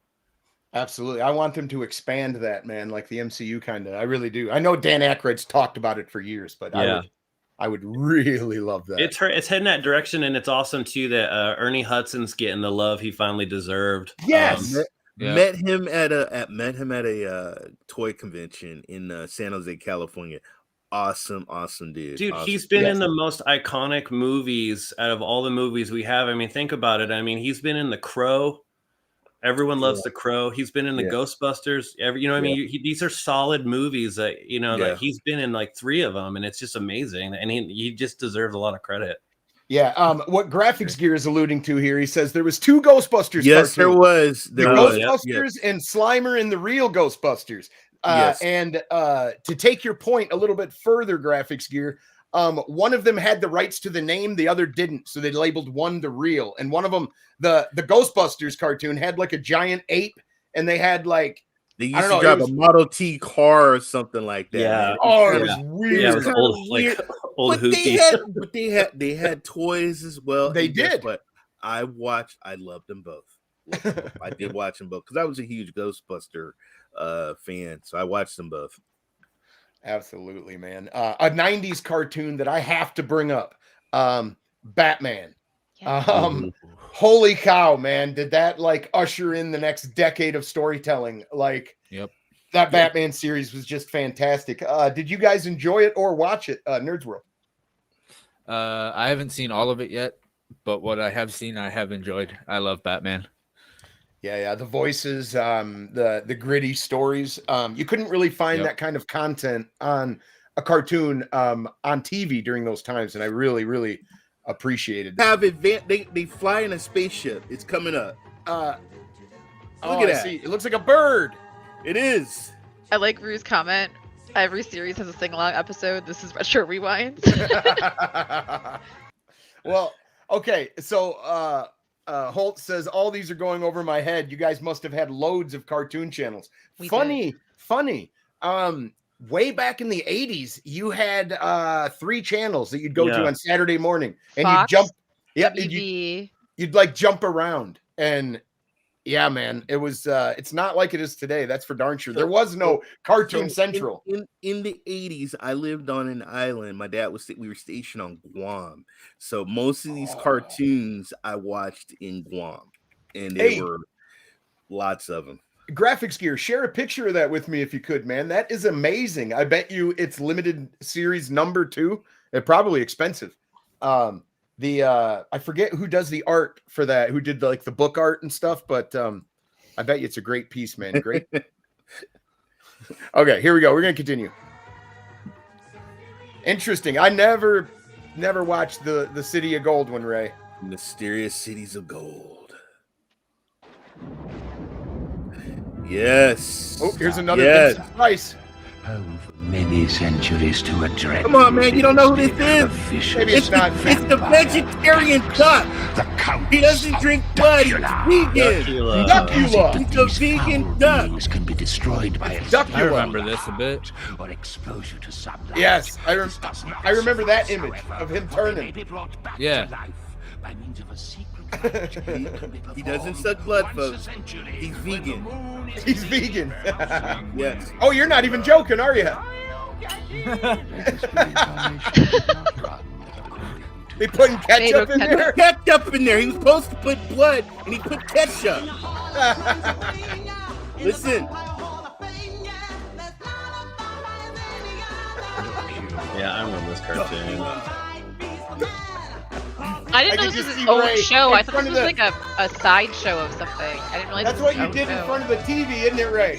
Absolutely. I want them to expand that, man, like the MCU kind of. I really do. I know Dan Aykroyd's talked about it for years, but yeah. I would really love that. It's heading that direction, and it's awesome too that Ernie Hudson's getting the love he finally deserved. Yes. Met him at a toy convention in San Jose, California. Awesome dude. Dude, awesome. he's been in the most iconic movies out of all the movies we have. I mean, think about it. I mean, he's been in The Crow. Everyone loves The Crow. He's been in the Ghostbusters. These are solid movies that, that he's been in like 3 of them, and it's just amazing. And he just deserves a lot of credit. Yeah. What Graphics Gear is alluding to here, he says there was 2 Ghostbusters. Yes, there was. The Ghostbusters and Slimer in the real Ghostbusters. And to take your point a little bit further, Graphics Gear, one of them had the rights to the name, the other didn't, so they labeled one the real. And one of them, the Ghostbusters cartoon, had like a giant ape, and they had like they used to drive a Model T car or something like that. Yeah. It was weird. Yeah, it was old but they had toys as well. They did. But I loved them both. I did watch them both because I was a huge Ghostbuster fan, so I watched them both. Absolutely, man. A 90s cartoon that I have to bring up. Batman. Holy cow, man. Did that like usher in the next decade of storytelling? Like, yep. That Batman series was just fantastic. Did you guys enjoy it or watch it, Nerds World? I haven't seen all of it yet, but what I have seen, I have enjoyed. I love Batman. Yeah. The voices, the gritty stories. You couldn't really find that kind of content on a cartoon on TV during those times, and I really, really appreciated that. They fly in a spaceship. It's coming up. Look at that. See. It looks like a bird. It is. I like Rue's comment. Every series has a sing-along episode. This is Retro Rewinds. Well, okay. So Holt says, all these are going over my head. You guys must have had loads of cartoon channels. Funny. Way back in the 80s, you had 3 channels that you'd go to on Saturday morning. And Fox, you'd jump. Yeah, you'd like jump around. And yeah, man, it was it's not like it is today. That's for darn sure. There was no Cartoon Central. In the 80s, I lived on an island. My dad we were stationed on Guam. So most of these cartoons I watched in Guam. And there were lots of them. Graphics Gear, share a picture of that with me if you could, man. That is amazing. I bet you it's limited series number 2. It's probably expensive. I forget who does the art for that, who did the book art and stuff, but I bet you it's a great piece, man. Great. Okay, here we go. We're gonna continue. Interesting. I never watched the City of Gold one, Ray. Mysterious Cities of Gold. Yes. Oh, here's another Vincent Price. Many centuries to address. Come on, man! You don't know who this is? Maybe it's not. It's the vegetarian duck. He doesn't drink blood. He's vegan. Duckula. He's a vegan duck. Can be destroyed by a Duckula. I remember this a bit. Or exposure to sunlight. Yes, I remember that image of him turning. Yeah. By means of a secret he doesn't suck blood, folks. He's vegan. He's vegan. Yes. Oh, you're not even joking, are you? They putting ketchup in there? Ketchup in there. He was supposed to put blood, and he put ketchup. Listen. Yeah, I remember this cartoon. I didn't know this was his own show. I thought this was like a side show of something. I didn't realize that's what you did in front of the TV, isn't it, Ray?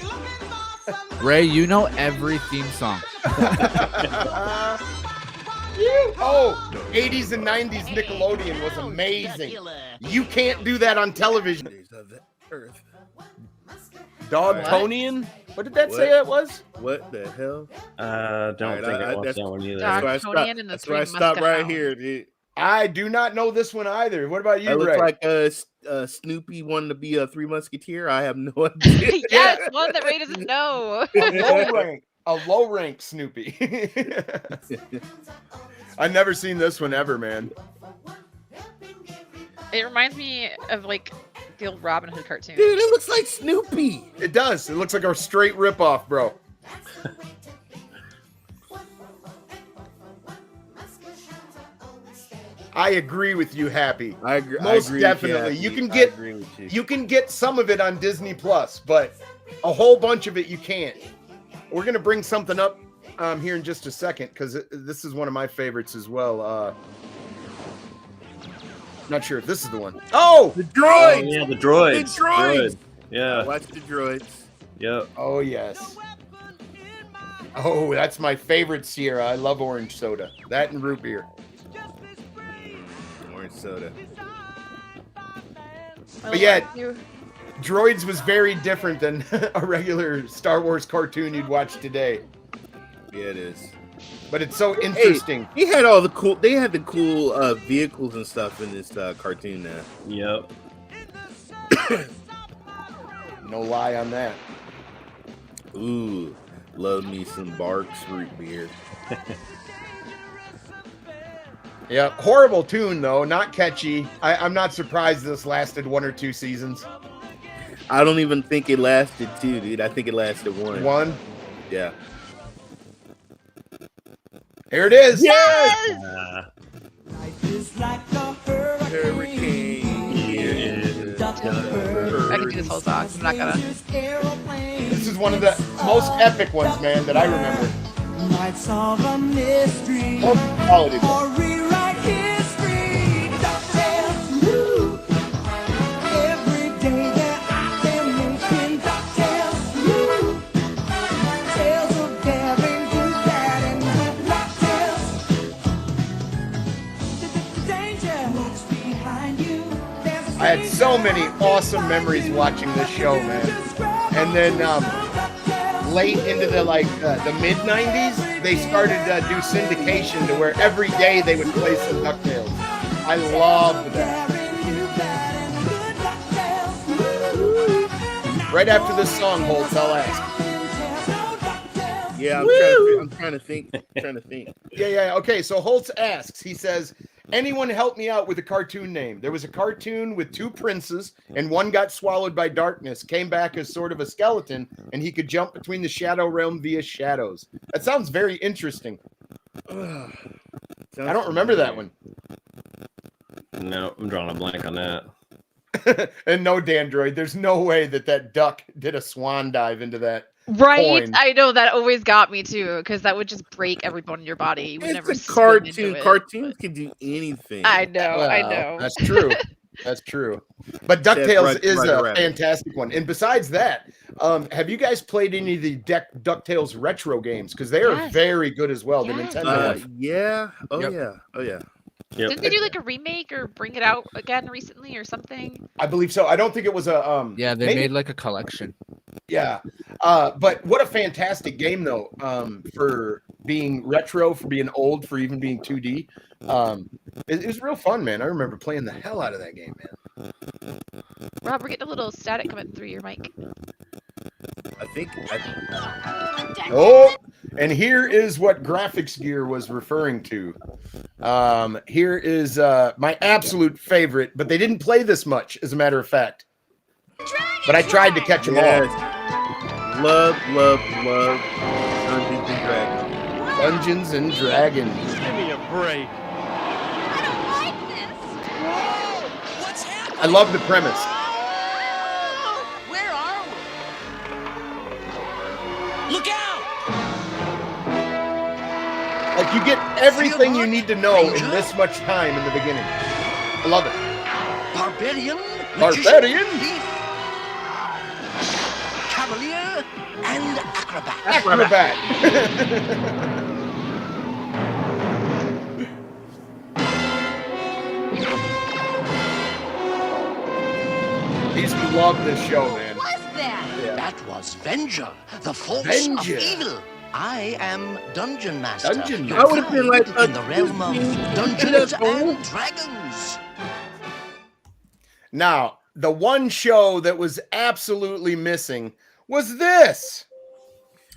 Ray, you know every theme song. Oh, 80s and 90s Nickelodeon was amazing. You can't do that on television. Dogtonian? What did that say it was? What the hell? Don't think I watched that one either. That's why I stopped right here, dude. I do not know this one either. What about you, I look Ray? like Snoopy wanted to be a 3 Musketeer. I have no idea. Yes, one that Ray doesn't know. A low rank Snoopy. I've never seen this one ever, man. It reminds me of like the old Robin Hood cartoon. Dude, it looks like Snoopy. It does. It looks like a straight ripoff, bro. I agree with you, Happy. I agree. Most definitely. You can get some of it on Disney Plus, but a whole bunch of it you can't. We're gonna bring something up here in just a second because this is one of my favorites as well. Not sure if this is the one. Oh, the droids! Oh, yeah, the droids. The droids. Yeah. Watch the droids. Yep. Oh yes. Oh, that's my favorite Sierra. I love orange soda. That and root beer. Orange soda. But yeah, Droids was very different than a regular Star Wars cartoon you'd watch today. Yeah, it is. But it's so interesting. Hey, he had all the cool. They had the cool vehicles and stuff in this cartoon now. Yep. No lie on that. Ooh, love me some Barks root beer. Yeah, horrible tune though, not catchy. I'm not surprised this lasted 1 or 2 seasons. I don't even think it lasted 2, dude. I think it lasted 1. 1? Yeah. Here it is. Yes! Life is like a hurricane. hurricane. I can do this whole song. I'm not gonna. This is one of the most epic ones, man, that I remember. Might solve a mystery quality. or rewrite history. DuckTales, woo. Every day that I've been making DuckTales, woo. Tales of daring, good, bad, and good DuckTales. Danger lurks behind you. I had so many awesome memories watching this show, man. And then late into the the mid 90s, they started to do syndication to where every day they would play some DuckTales. I loved that. Right after this song, Holtz, I'll ask. Yeah, I'm trying to think. Yeah. Okay, so Holtz asks, he says, anyone help me out with a cartoon name? There was a cartoon with two princes, and one got swallowed by darkness, came back as sort of a skeleton, and he could jump between the shadow realm via shadows. That sounds very interesting. I don't remember that one. No, I'm drawing a blank on that. And no, Dandroid, there's no way that duck did a swan dive into that. Right, coin. I know that always got me too, because that would just break every bone in your body. You would It's never a swim into cartoon. it. Cartoons can do anything. I know, I know. That's true. That's true. But DuckTales is a right. fantastic one. And besides that, have you guys played any of the DuckTales retro games? Because they are very good as well. The Nintendo. Yeah. Oh yeah. Yep. Didn't they do like a remake or bring it out again recently or something? I believe so. I don't think it was a Yeah, they made like a collection. Yeah. But what a fantastic game though, for being retro, for being old, for even being 2D. It was real fun, man. I remember playing the hell out of that game, man. Rob, we're getting a little static coming through your mic. I think. Oh, and here is what Graphics Gear was referring to. Here is my absolute favorite, but they didn't play this much, as a matter of fact. But I tried to catch them all. Love Dungeons and Dragons. Dungeons and Dragons. Give me a break. I love the premise. Where are we? Look out! Like, you get everything you need to know in this much time in the beginning. I love it. Barbarian, Barbarian, thief, cavalier, and acrobat. Acrobat. I used to love this show, man. What was that? Yeah. That was Venger, the force Venger. of evil. I am Dungeon Master. Dungeon your Master. I would've been guide like, in the realm of Dungeons and Dragons. Now, the one show that was absolutely missing was this.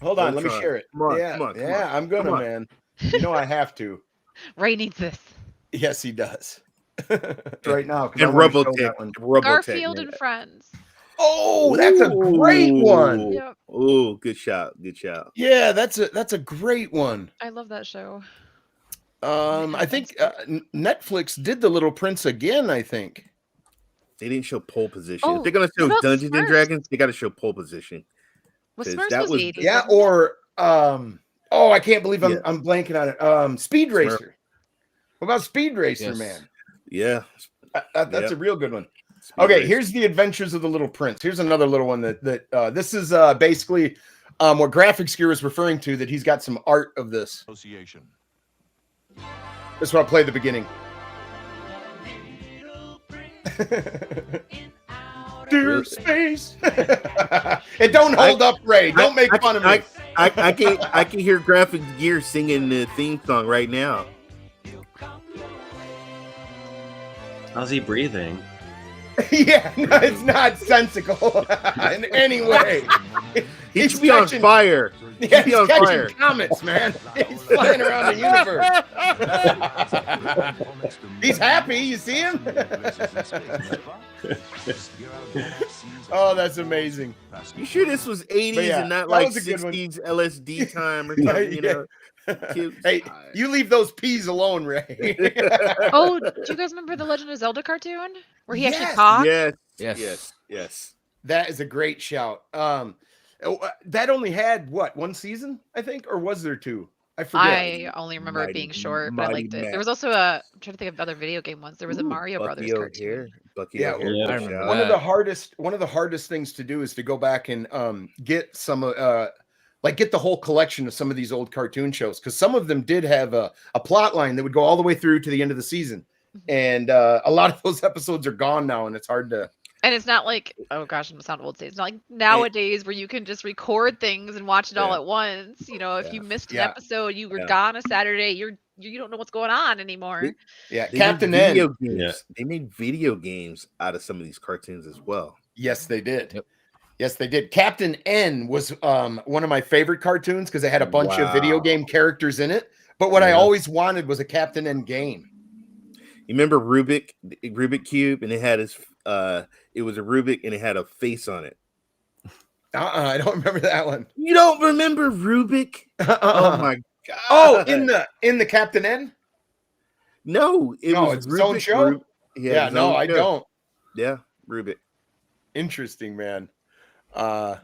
Hold on, let me share it. Come on, yeah, come on, I'm gonna, man. You know I have to. Ray needs this. Yes, he does. Right now. And Robotech. Garfield and Friends. Oh, that's a great one. Yep. Oh, good shot. Yeah, that's a great one. I love that show. I think Netflix did The Little Prince again, I think. They didn't show pole position. Oh, if they're gonna show what about Dungeons and Smurfs? Dragons, they gotta show pole position. Was 'Cause Smurfs that was was- the 80s? Yeah, wasn't it? or I can't believe I'm blanking on it. Speed Racer. What about Speed Racer, Yes. man? Yeah. That's a real good one. Speed Okay, Racer. here's The Adventures of the Little Prince. Here's another little one that this is basically what Graphics Gear is referring to, that he's got some art of this. Association. This is what I'll play at the beginning. Dear space. It don't hold up, Ray. Don't make fun of me. I can hear Graphic Gear singing the theme song right now. How's he breathing? Yeah, no, it's not sensical in any way. He should be on fire. Yeah, He'd be on catching fire. comets, man. He's flying around the universe. He's happy. You see him? Oh, that's amazing. You sure this was 80s But yeah, and not that like was a good one. 60s LSD time or something? You know? Hey, you leave those peas alone, Ray. Oh, do you guys remember the Legend of Zelda cartoon where he actually Yes. talked? Yes. That is a great shout. That only had what, one season, I think, or was there two? I forget. I only remember it being short, but I liked it. There was also I'm trying to think of other video game ones. There was a Mario Brothers cartoon. Bucky O'Hare. I remember One that. of the hardest things to do is to go back and get some get the whole collection of some of these old cartoon shows, because some of them did have a plot line that would go all the way through to the end of the season. And a lot of those episodes are gone now, and it's hard to. And it's not like, oh gosh, I'm gonna sound old. It's not like nowadays where you can just record things and watch it all at once. You know, if you missed an episode, you were gone a Saturday, you don't know what's going on anymore. Captain N. They made video games out of some of these cartoons as well. Yes, they did. Yep. Yes, they did. Captain N was one of my favorite cartoons because it had a bunch of video game characters in it. But what I always wanted was a Captain N game. You remember Rubik Cube, and it had his it was a Rubik and it had a face on it. I don't remember that one. You don't remember Rubik? Oh my god. Oh, in the Captain N? No, it's its own show. I don't. Yeah, Rubik. Interesting, man. All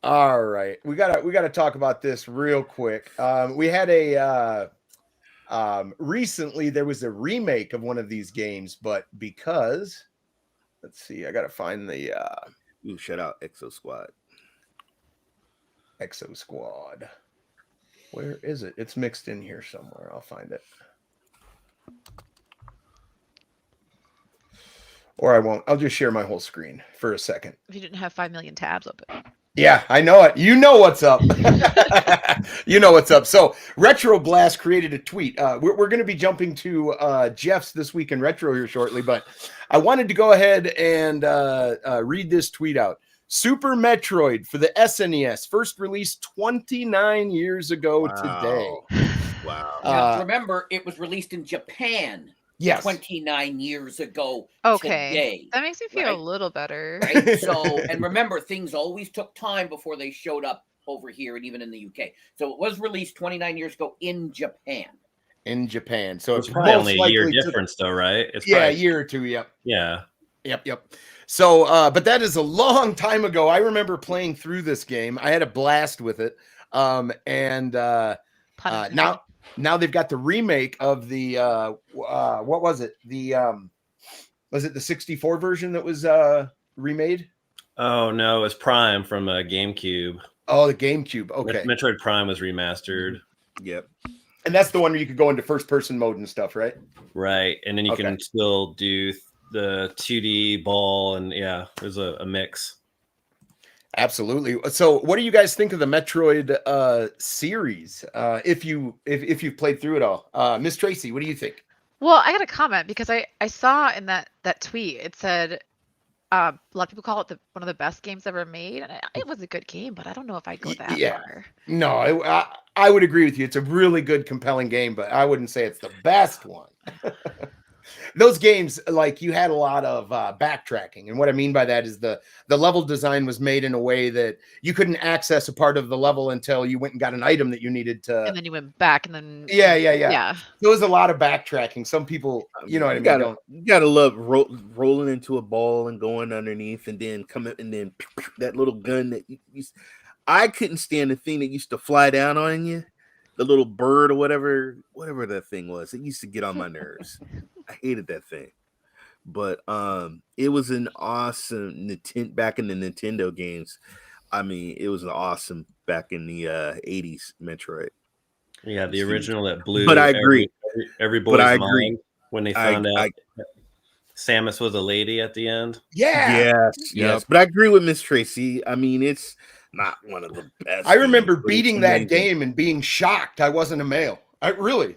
right, we gotta talk about this real quick. We had a recently there was a remake of one of these games, but because let's see, I gotta find the shout out Exo Squad. Where is it? It's mixed in here somewhere. I'll find it. Or I won't. I'll just share my whole screen for a second. If you didn't have 5 million tabs open. Yeah, I know it. You know what's up. You know what's up. So Retro Blast created a tweet. We're going to be jumping to Jeff's This Week in Retro here shortly, but I wanted to go ahead and read this tweet out. Super Metroid for the SNES, first released 29 years ago today. Wow. Now, remember, it was released in Japan. Yes. 29 years ago. Okay. Today, that makes me feel a little better. Right? So, and remember, things always took time before they showed up over here and even in the UK. So it was released 29 years ago in Japan. So it's probably only a year difference, though, right? It's a year or two. Yep. Yeah. Yep. So, but that is a long time ago. I remember playing through this game. I had a blast with it. Now they've got the remake of the what was it? Was it the 64 version that was remade? Oh no, it's Prime from GameCube. Oh, the GameCube. Okay. Metroid Prime was remastered. Yep. And that's the one where you could go into first person mode and stuff, right? Right. And then you can still do the 2D ball, and there's a mix. Absolutely. So what do you guys think of the Metroid series? If you've played through it all. Miz Tracey, what do you think? Well, I got a comment because I saw in that tweet, it said a lot of people call it one of the best games ever made. And it was a good game, but I don't know if I'd go that far. No, I would agree with you. It's a really good, compelling game, but I wouldn't say it's the best one. Those games, like, you had a lot of backtracking. And what I mean by that is the level design was made in a way that you couldn't access a part of the level until you went and got an item that you needed to. And then you went back and then. Yeah. There was a lot of backtracking. Some people, you know what I mean? You gotta love rolling into a ball and going underneath and then coming and then that little gun that I couldn't stand the thing that used to fly down on you. The little bird or whatever that thing was. It used to get on my nerves. I hated that thing. But it was an awesome back in the Nintendo games. I mean, it was an awesome back in the 80s Metroid. Yeah, the original that blew. But I agree. Every boy's mind when they found out Samus was a lady at the end. Yeah. Yes. But I agree with Miz Tracey. I mean, it's not one of the best. I remember beating that game and being shocked I wasn't a male. I really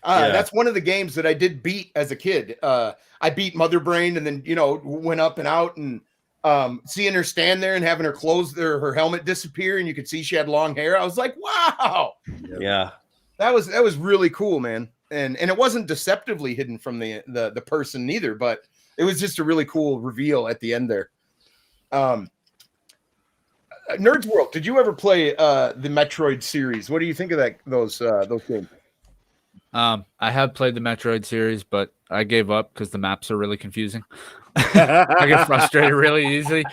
that's one of the games that I did beat as a kid. I beat Mother Brain and then went up and out and seeing her stand there and having her clothes her helmet disappear and you could see she had long hair. I was like, wow. Yeah. That was really cool, man. And it wasn't deceptively hidden from the person neither, but it was just a really cool reveal at the end there. Nerds World, did you ever play the Metroid series? What do you think of those games? I have played the Metroid series, but I gave up because the maps are really confusing. I get frustrated really easily.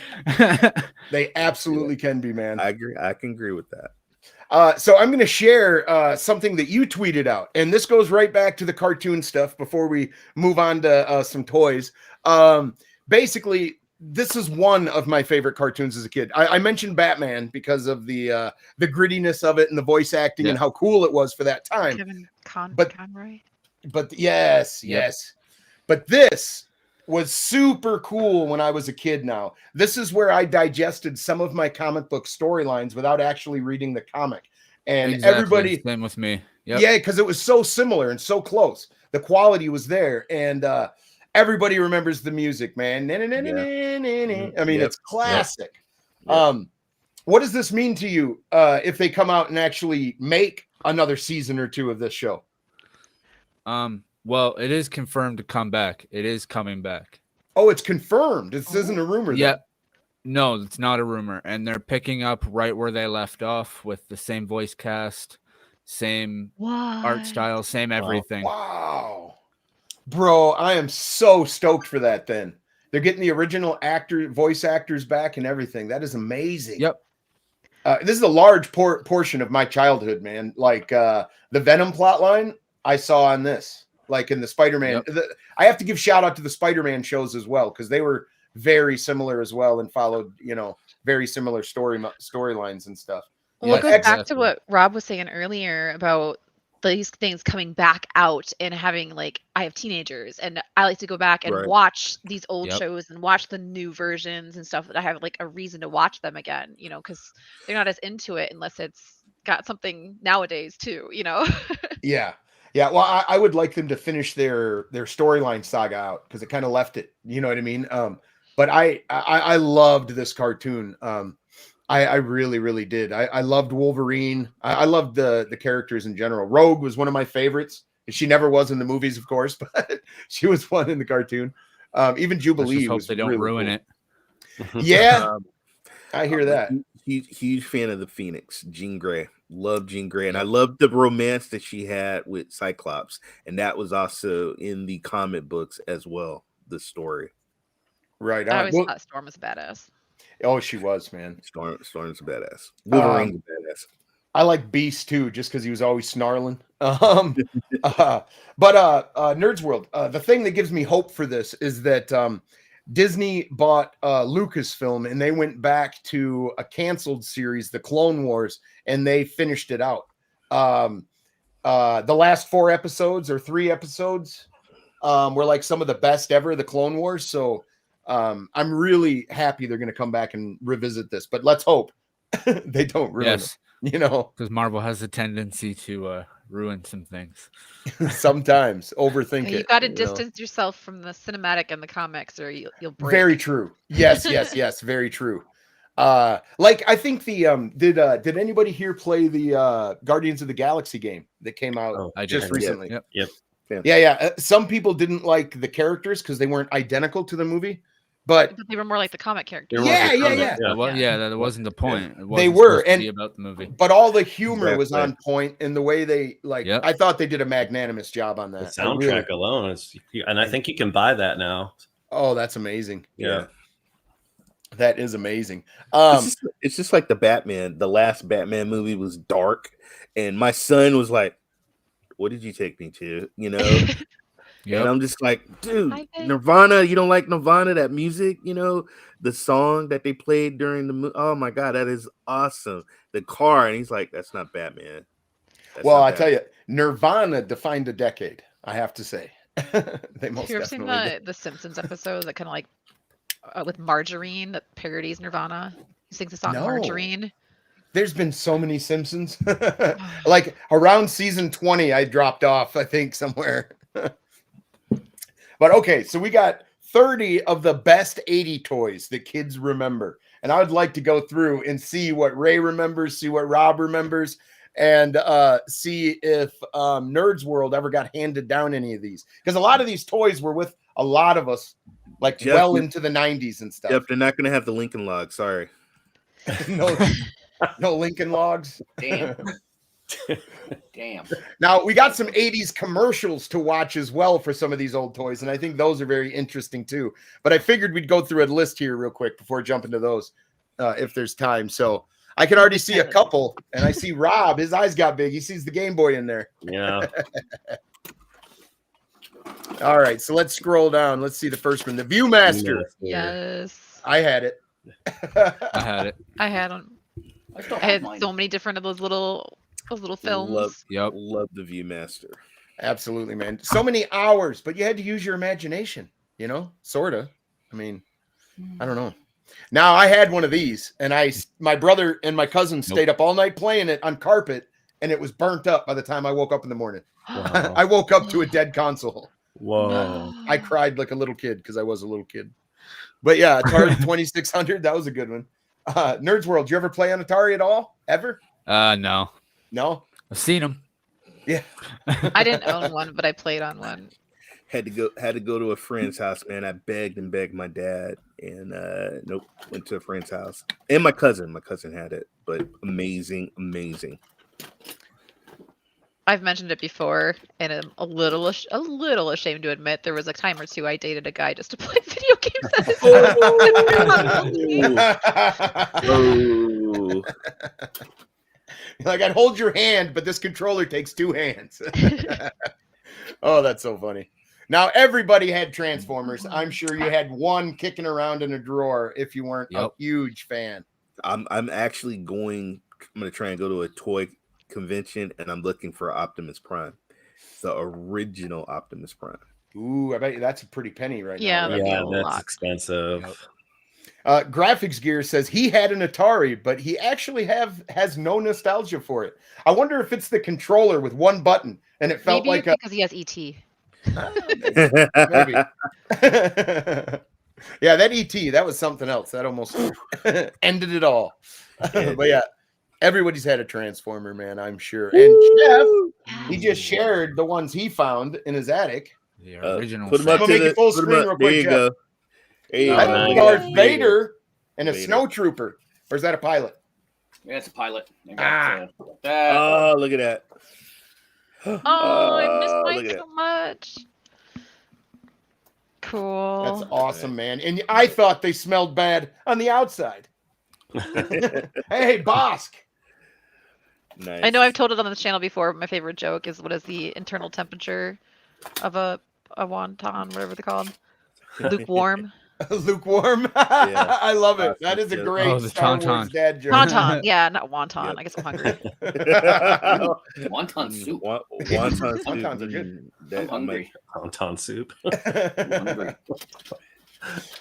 They absolutely can be, man. I agree. I can agree with that. So I'm going to share something that you tweeted out, and this goes right back to the cartoon stuff before we move on to some toys. Basically, this is one of my favorite cartoons as a kid. I mentioned Batman because of the grittiness of it and the voice acting and how cool it was for that time. Conroy. But yes. But this was super cool when I was a kid. Now, this is where I digested some of my comic book storylines without actually reading the comic. And everybody, same with me. Yep. Yeah, because it was so similar and so close. The quality was there, and everybody remembers the music, man. I mean, it's classic. What does this mean to you if they come out and actually make another season or two of this show? Well, it is confirmed to come back. It is coming back. Oh, it's confirmed. This isn't a rumor. Yeah. No, it's not a rumor. And they're picking up right where they left off with the same voice cast, same art style, same everything. Wow. Bro, I am so stoked for that then. They're getting the original voice actors back and everything. That is amazing. Yep. This is a large portion of my childhood, man. Like the Venom plotline I saw on this. Like in the Spider-Man. Yep. I have to give shout out to the Spider-Man shows as well, because they were very similar as well and followed, very similar storylines and stuff. Well, it goes back to what Rob was saying earlier about these things coming back out and having, like, I have teenagers and I like to go back and watch these old shows and watch the new versions and stuff, that I have like a reason to watch them again, because they're not as into it unless it's got something nowadays too, Yeah. Yeah, well, I would like them to finish their storyline saga out, because it kind of left it. You know what I mean? But I loved this cartoon. I really, really did. I loved Wolverine. I loved the characters in general. Rogue was one of my favorites. She never was in the movies, of course, but she was one in the cartoon. Even Jubilee was. They don't really ruin it. Yeah, I hear that. Huge fan of the Phoenix, Jean Grey. Love Jean Grey, and I loved the romance that she had with Cyclops, and that was also in the comic books as well. The story, right? I always thought Storm was a badass. Oh, she was, man. Storm's a badass. Wolverine's a badass. I like Beast too, just because he was always snarling. But Nerds World, the thing that gives me hope for this is that Disney bought Lucasfilm, and they went back to a canceled series, The Clone Wars, and they finished it out. The last 4 episodes or 3 episodes were like some of the best ever, The Clone Wars. So I'm really happy they're going to come back and revisit this, but let's hope they don't ruin it. Because Marvel has a tendency to ruin some things. Sometimes overthink it. You got to distance yourself from the cinematic and the comics, or you'll break. Very true. Yes, very true. Like I think the did anybody here play the Guardians of the Galaxy game that came out just recently? Yep. Yeah. Some people didn't like the characters because they weren't identical to the movie. But they were more like the comic characters. Yeah. Well, that wasn't the point. They were, and about the movie, but all the humor was on point, and the way they I thought they did a magnanimous job on that. The soundtrack alone is, and I think you can buy that now. Oh, that's amazing. Yeah. That is amazing. It's just like the Batman. The last Batman movie was dark, and my son was like, "What did you take me to?" And I'm just like, dude, Nirvana, you don't like Nirvana, that music, the song that they played during the movie. Oh my God, that is awesome. The car. And he's like, that's not Batman. Tell you, Nirvana defined a decade, I have to say. They most you ever seen the Simpsons episode that kind of like with Margarine that parodies Nirvana? He sings the song Margarine. There's been so many Simpsons. Like around season 20, I dropped off, I think, somewhere. But okay, so we got 30 of the best 80 toys that kids remember. And I would like to go through and see what Ray remembers, see what Rob remembers, and see if Nerds World ever got handed down any of these. Because a lot of these toys were with a lot of us, like well into the 90s and stuff. Yep, they're not going to have the Lincoln log. Sorry. no Lincoln Logs. Damn. Damn. Now we got some 80s commercials to watch as well for some of these old toys, and I think those are very interesting too. But I figured we'd go through a list here real quick before jumping to those, if there's time. So I can already see a couple, and I see Rob. His eyes got big. He sees the Game Boy in there. Yeah. All right, so let's scroll down. Let's see the first one, the Viewmaster. Yes. I had it. I had it. I had so many different of those little films. Love the Viewmaster. Absolutely, man. So many hours, but you had to use your imagination, sort of. I mean, I don't know. Now I had one of these, and my brother and my cousin stayed up all night playing it on carpet, and it was burnt up by the time I woke up in the morning. Wow. I woke up to a dead console. Whoa. I cried like a little kid because I was a little kid. But yeah, Atari 2600, that was a good one. Nerds World, you ever play on Atari at all? Ever? No. No? I've seen them. Yeah. I didn't own one, but I played on one. Had to go to a friend's house, man. I begged my dad, and nope, went to a friend's house. And my cousin had it, but amazing. I've mentioned it before, and I'm a little ashamed to admit there was a time or two I dated a guy just to play video games. Oh. Like, I'd hold your hand, but this controller takes two hands. Oh, that's so funny. Now, everybody had Transformers. I'm sure you had one kicking around in a drawer if you weren't a huge fan. I'm actually going to try and go to a toy convention, and I'm looking for Optimus Prime, the original Optimus Prime. Ooh, I bet you that's a pretty penny right now. Right? Yeah, that's expensive. Graphics Gear says he had an Atari, but he actually has no nostalgia for it. I wonder if it's the controller with one button, and it felt maybe like because he has ET. Maybe. Yeah, that ET, that was something else. That almost ended it all. But yeah, everybody's had a Transformer, man, I'm sure. And Jeff, he just shared the ones he found in his attic. The original. Put them up to make it full screen real quick. There you go. That's Darth Vader and a snowtrooper. Or is that a pilot? Yeah, it's a pilot. Look at that. I miss mine so much. Cool. That's awesome, man. And I thought they smelled bad on the outside. Hey, Bosk. Nice. I know I've told it on the channel before, but my favorite joke is what is the internal temperature of a wonton, whatever they're called? Lukewarm. Lukewarm. Yeah. I love it. That is a great Star Wars dad joke. Wonton. Yeah, not wonton. Yep. I guess I'm hungry. Wonton soup. Wontons are good. I'm hungry. Wonton soup. I'm hungry.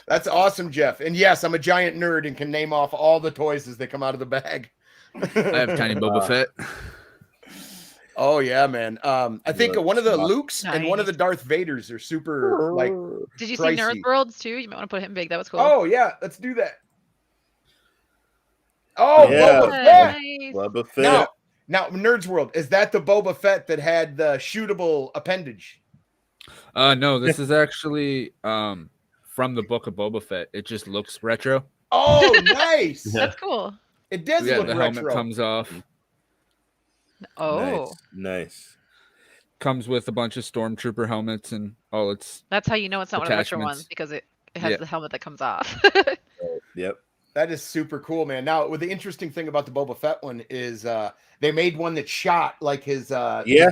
That's awesome, Jeff. And yes, I'm a giant nerd and can name off all the toys as they come out of the bag. I have Tiny Boba Fett. Oh yeah, man. I think one of the Lukes and one of the Darth Vaders are super like. Did you pricey. see Nerd Worlds too? You might want to put him big. That was cool. Oh yeah, let's do that. Oh, yeah. Boba Fett. Nice. Boba Fett. Now, Nerds World, is that the Boba Fett that had the shootable appendage? No, this is actually from the book of Boba Fett. It just looks retro. Oh, nice. That's cool. It does look the retro. helmet comes off. Oh, nice. Comes with a bunch of stormtrooper helmets and all its. That's how you know it's not one of the retro attachments. ones because it has the helmet that comes off. Yep. That is super cool, man. Now, the interesting thing about the Boba Fett one is they made one that shot like his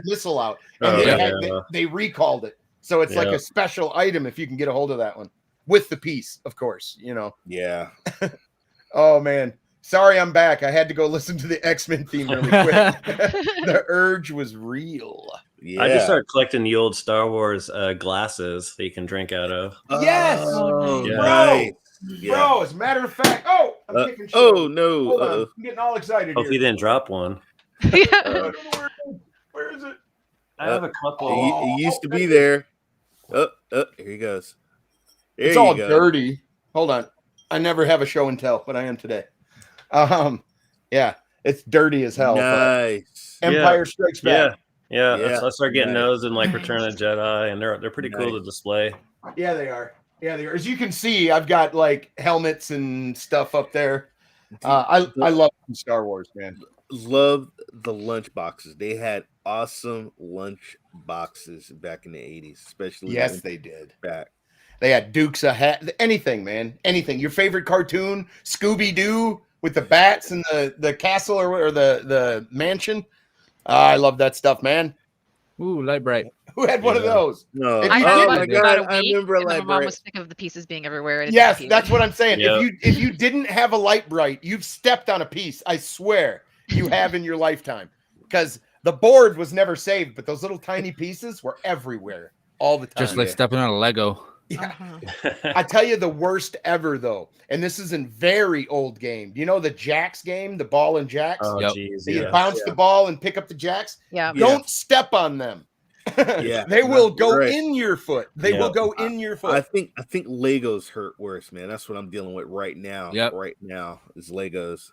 missile out, and they recalled it. So it's like a special item if you can get a hold of that one with the piece, of course. Yeah. Oh man. Sorry, I'm back. I had to go listen to the X-Men theme really quick. The urge was real. Yeah. I just started collecting the old Star Wars glasses that you can drink out of. Yes, oh, yeah. Right. Bro, as a matter of fact, I'm kicking shit. Oh no! Hold on. I'm getting all excited. Hope you didn't drop one. Where is it? I have a couple. It used to be there. Here he goes. It's all dirty. Hold on. I never have a show and tell, but I am today. Yeah, it's dirty as hell. Nice. Empire Strikes Back. Yeah. I started getting those in like Return of the Jedi, and they're pretty cool to display. Yeah, they are. As you can see, I've got like helmets and stuff up there. I love Star Wars, man. Love the lunch boxes. They had awesome lunch boxes back in the 80s, especially. Yes, they did. Back. They had Dukes of Hat, anything, man, anything. Your favorite cartoon, Scooby Doo with the bats and the castle or the mansion. I love that stuff, man. Ooh, Light Bright. Who had one of those? No. I had one for about a week, I remember and then Light my mom Bright. was sick of the pieces being everywhere. And it Yes, disappeared. that's what I'm saying. Yep. If you didn't have a Light Bright, you've stepped on a piece. I swear you have in your lifetime, because the board was never saved, but those little tiny pieces were everywhere all the time. Just like stepping on a Lego. Yeah. I tell you the worst ever though, and this is a very old game. You know the jacks game, the ball and jacks? Oh, Yep. geez, You yeah. bounce the ball and pick up the jacks. Yeah. Don't step on them. Yeah, They will go right. in your foot. They will go in your foot. I think Legos hurt worse, man. That's what I'm dealing with right now. Yep. Right now is Legos.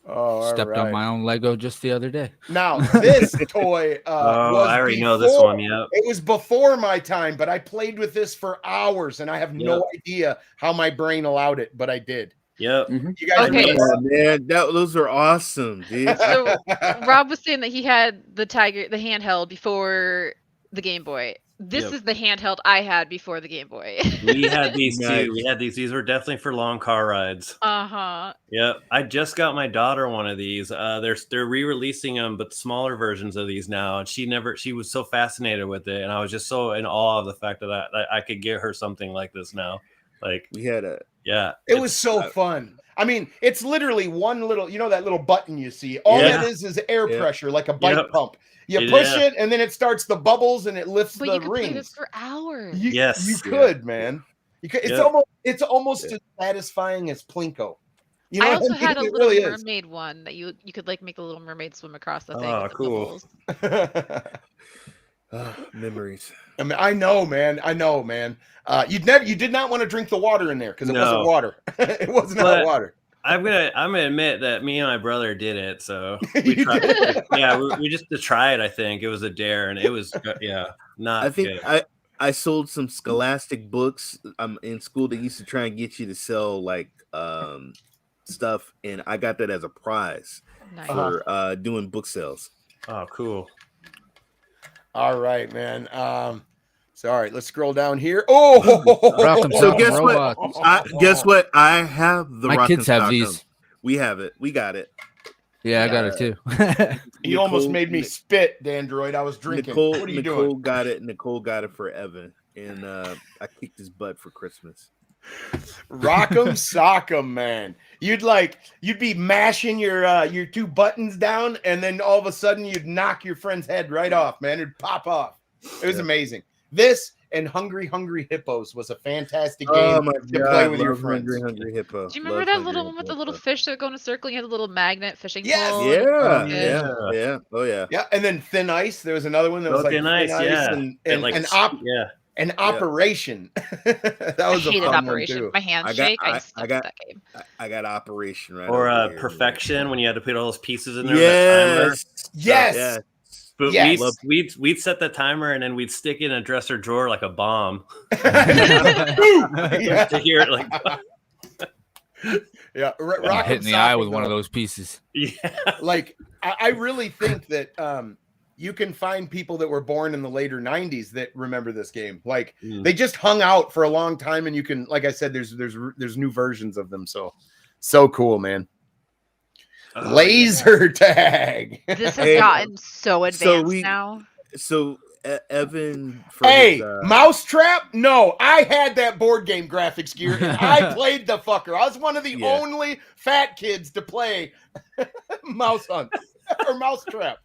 Stepped on my own Lego just the other day. Now this toy was I already know this before- one. Yep. It was before my time, but I played with this for hours, and I have no idea how my brain allowed it, but I did. Yep. You guys Okay. remember? Oh, man, those are awesome, dude. So Rob was saying that he had the handheld before the Game Boy. This Yep. is the handheld I had before the Game Boy. We had these Nice. too. We had these. These were definitely for long car rides. Uh-huh. Yep. I just got my daughter one of these. They're re-releasing them, but smaller versions of these now. And she was so fascinated with it, and I was just so in awe of the fact that I could get her something like this now. Like We had a It was so fun. I mean, it's literally one little, that little button you see. All that is air pressure, like a bike pump. You push it, and then it starts the bubbles, and it lifts But the you could play rings. this for hours. You could, man. You could. It's almost as satisfying as Plinko. You know I what also mean? had a It little really is. mermaid one that you could like make the little mermaid swim across the thing. Oh, with the cool. bubbles. memories. I mean, I know, man. You did not want to drink the water in there because it wasn't water. It was not But water. I'm gonna admit that me and my brother did it. So we You tried. did? Yeah, we just to try it. I think it was a dare, and it was not. I think good. I sold some Scholastic books. I'm in school. They used to try and get you to sell like stuff, and I got that as a prize Nice. for doing book sales. Oh, cool. All right, man. Sorry, let's scroll down here. Oh, Rock'em So Sock'em guess what? I have the. My Rock'em kids have Sock'em. these. We have it. We got it. Yeah, I got it too. You almost made me spit, Dandroid. I was drinking. Nicole, What are you Nicole doing? got it. Nicole got it for Evan, and I kicked his butt for Christmas. Rock'em sock'em, man. You'd be mashing your two buttons down, and then all of a sudden you'd knock your friend's head right off, man. It'd pop off. It was amazing. This and Hungry Hungry Hippos was a fantastic game to play with your friends. Hungry Hippo. Do you remember that little one with the little fish that would go in a circle? You had a little magnet fishing Yes. pole. Yeah. Oh yeah. Yeah, and then Thin Ice. There was another one that was like Thin Ice, yeah. An Operation. That was I hated a fun Operation. one too. My hands shake. I got that game. I got Operation right. Or over here. Perfection, when you had to put all those pieces in there. With that timer. Yes. Yeah. But Yes. we'd set the timer, and then we'd stick it in a dresser drawer like a bomb. Yeah. To hear it like. Yeah, I'm hitting the eye with one of those pieces. Yeah. Like I really think that you can find people that were born in the later 90s that remember this game. Like they just hung out for a long time, and you can, like I said, there's new versions of them. So cool, man. Laser tag. This has gotten so advanced now. So Evan. Hey, Mousetrap? No, I had that board game graphics gear, and I played the fucker. I was one of the only fat kids to play Mouse Hunt or Mousetrap.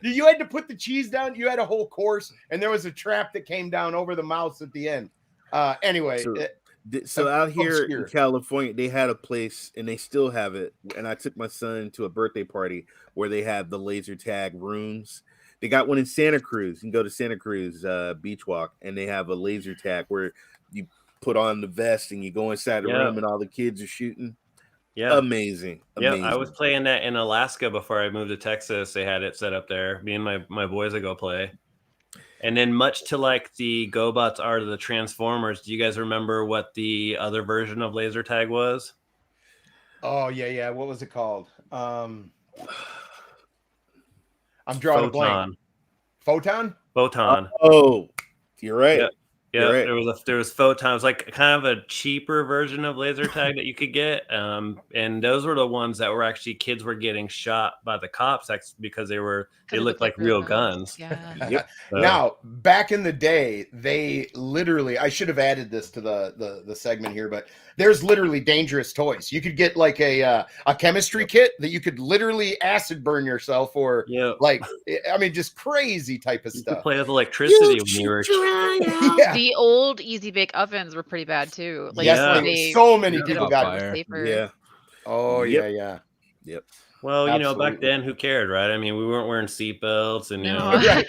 You had to put the cheese down. You had a whole course, and there was a trap that came down over the mouse at the end. Anyway. So out here in California, they had a place, and they still have it. And I took my son to a birthday party where they have the laser tag rooms. They got one in Santa Cruz. You can go to Santa Cruz Beach Walk, and they have a laser tag where you put on the vest and you go inside the room, and all the kids are shooting. Yeah, amazing. Yeah, I was playing that in Alaska before I moved to Texas. They had it set up there. Me and my boys would go play. And then, much to like the GoBots are to the Transformers, do you guys remember what the other version of laser tag was? Oh yeah. What was it called? I'm drawing a blank. Photon. Oh, you're right. Yep. You're right. There was Photon. It was like kind of a cheaper version of laser tag that you could get, and those were the ones that were actually kids were getting shot by the cops because they looked like real guns. Yeah. Yep. Now, back in the day, they literally, I should have added this to the segment here, but there's literally dangerous toys. You could get like a chemistry kit that you could literally acid burn yourself, or like, I mean, just crazy type of stuff. Play with electricity when you were The old Easy Bake ovens were pretty bad too. Like, yes, so many people got fire. Yeah. Oh yeah. Yep. Well, Absolutely. back then, who cared, right? I mean, we weren't wearing seatbelts, and Right.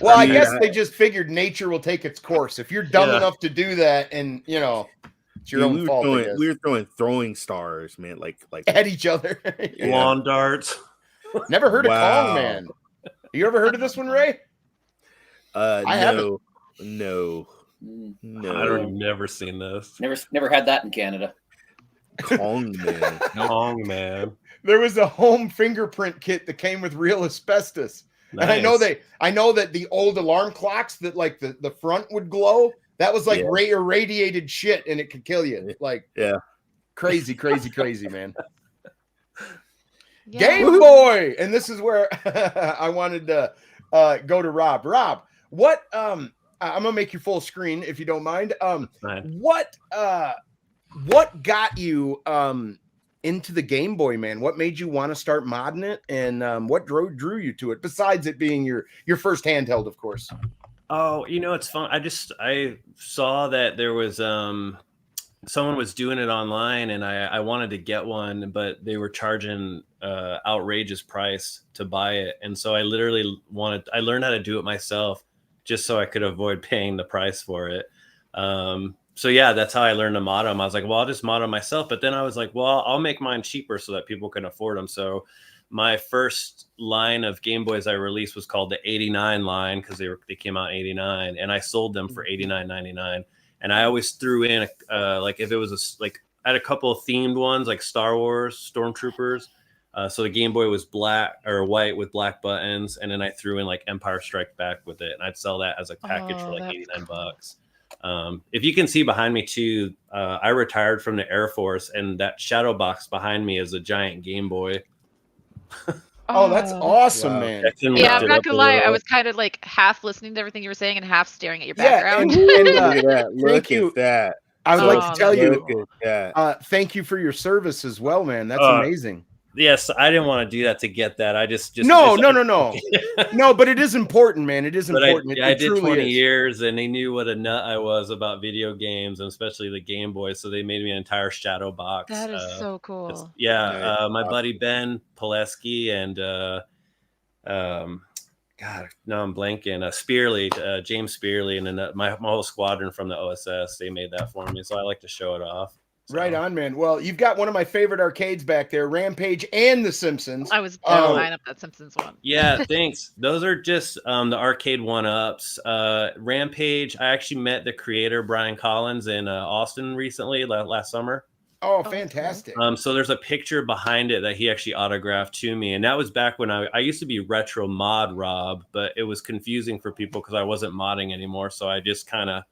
Well, I guess they just figured nature will take its course. If you're dumb enough to do that, and it's your own fault. We were throwing throwing stars, man, like at each other. Lawn darts. Never heard of Kong Man. You ever heard of this one, Ray? I haven't. No. I've never seen this. Never had that in Canada. Kong Man. Kong Man. There was a home fingerprint kit that came with real asbestos. Nice. And I know that the old alarm clocks that like the front would glow, that was like irradiated shit, and it could kill you. Like crazy, man. Yeah. Game Boy. And this is where I wanted to go to Rob. Rob, what I'm gonna make you full screen if you don't mind. What got you into the Game Boy, man? What made you want to start modding it, and what drew you to it, besides it being your first handheld, of course? Oh, it's fun. I saw that there was someone was doing it online, and I wanted to get one, but they were charging outrageous price to buy it, and so I learned how to do it myself just so I could avoid paying the price for it. So yeah, that's how I learned to mod them. I was like, well, I'll just mod them myself. But then I was like, well, I'll make mine cheaper so that people can afford them. So my first line of Game Boys I released was called the 89 line, because they came out in 89, and I sold them for $89.99. And I always threw in like if it was I had a couple of themed ones like Star Wars Stormtroopers. So the Game Boy was black or white with black buttons, and then I threw in like Empire Strikes Back with it, and I'd sell that as a package for like $89. If you can see behind me too, I retired from the Air Force, and that shadow box behind me is a giant Game Boy. Oh, that's awesome, man. Yeah, I'm not gonna lie. I was kind of like half listening to everything you were saying and half staring at your background. Look at that. I would like to tell you, thank you for your service as well, man. That's amazing. Yes, I didn't want to do that to get that. I just no. No, but it is important, man. It is important. I did 20 years, and they knew what a nut I was about video games, and especially the Game Boy. So they made me an entire shadow box. That is so cool. My buddy Ben Pileski and God, no, I'm blanking. Spearley, James Spearley, and then my whole squadron from the OSS. They made that for me, so I like to show it off. So. Right on, man. Well, you've got one of my favorite arcades back there, Rampage and The Simpsons. I was buying up that Simpsons one. Yeah, thanks. Those are just the arcade one-ups. Rampage, I actually met the creator, Brian Collins, in Austin recently, last summer. Oh, fantastic. So there's a picture behind it that he actually autographed to me. And that was back when I used to be Retro Mod Rob, but it was confusing for people because I wasn't modding anymore. So I just kind of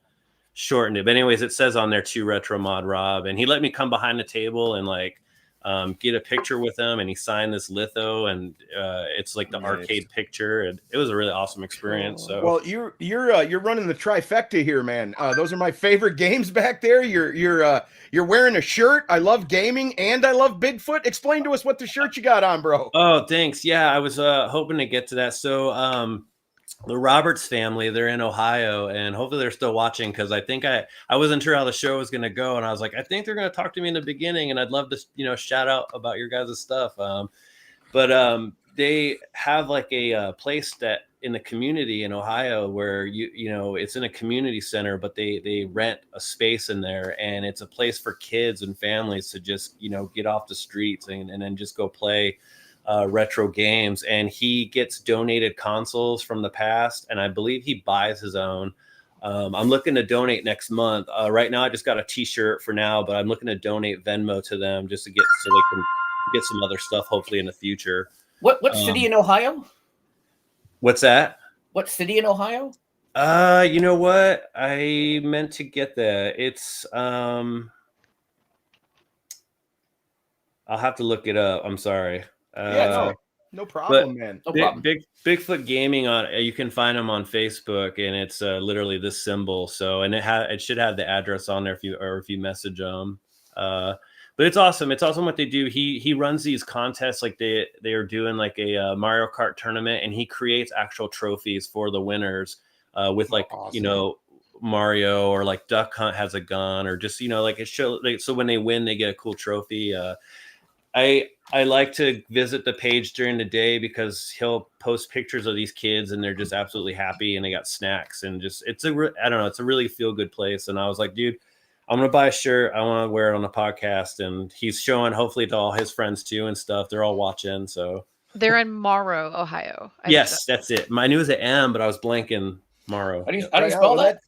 shortened it. But anyways, it says on there to Retro Mod Rob, and he let me come behind the table and like get a picture with him, and he signed this litho, and it's like the arcade picture, and it was a really awesome experience. So well, you're running the trifecta here, man. Those are my favorite games back there. You're wearing a shirt. I love gaming and I love Bigfoot. Explain to us what the shirt you got on, bro. Oh, thanks. Yeah, I was hoping to get to that. So the Roberts family, they're in Ohio, and hopefully they're still watching, because I think I wasn't sure how the show was going to go, and I was like, I think they're going to talk to me in the beginning, and I'd love to shout out about your guys' stuff. But they have like a place that in the community in Ohio where it's in a community center, but they rent a space in there, and it's a place for kids and families to just get off the streets and then just go play retro games. And he gets donated consoles from the past, and I believe he buys his own. I'm looking to donate next month. Right now, I just got a T-shirt for now, but I'm looking to donate Venmo to them just to get so they can get some other stuff hopefully in the future. What city in Ohio? What's that? What city in Ohio? You know what? I meant to get that. It's I'll have to look it up. I'm sorry. No problem, man. No problem. Bigfoot Gaming you can find them on Facebook, and it's literally this symbol. So, and it should have the address on there if you message them. But it's awesome. It's awesome what they do. He runs these contests like they are doing like a Mario Kart tournament, and he creates actual trophies for the winners with like awesome. Mario, or like Duck Hunt has a gun, or just like it show. So when they win, they get a cool trophy. I like to visit the page during the day because he'll post pictures of these kids and they're just absolutely happy and they got snacks and just it's a really feel good place. And I was like, dude, I'm gonna buy a shirt. I want to wear it on the podcast. And he's showing hopefully to all his friends too and stuff. They're all watching. So they're in Morrow, Ohio. Yes, that's it. I knew it was an M, but I was blanking Morrow. How do you spell that?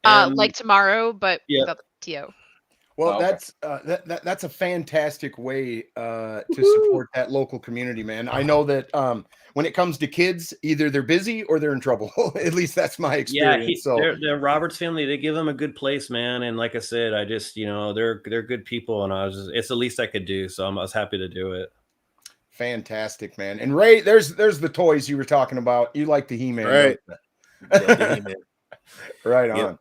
Like tomorrow, but without the T-O. Well, that's a fantastic way to support that local community, man. I know that when it comes to kids, either they're busy or they're in trouble. At least that's my experience. Yeah, the Roberts family, they give them a good place, man. And like I said, I just they're good people, and it's the least I could do. So I was happy to do it. Fantastic, man. And Ray, there's the toys you were talking about. You like the He-Man, right? Right on. Yep.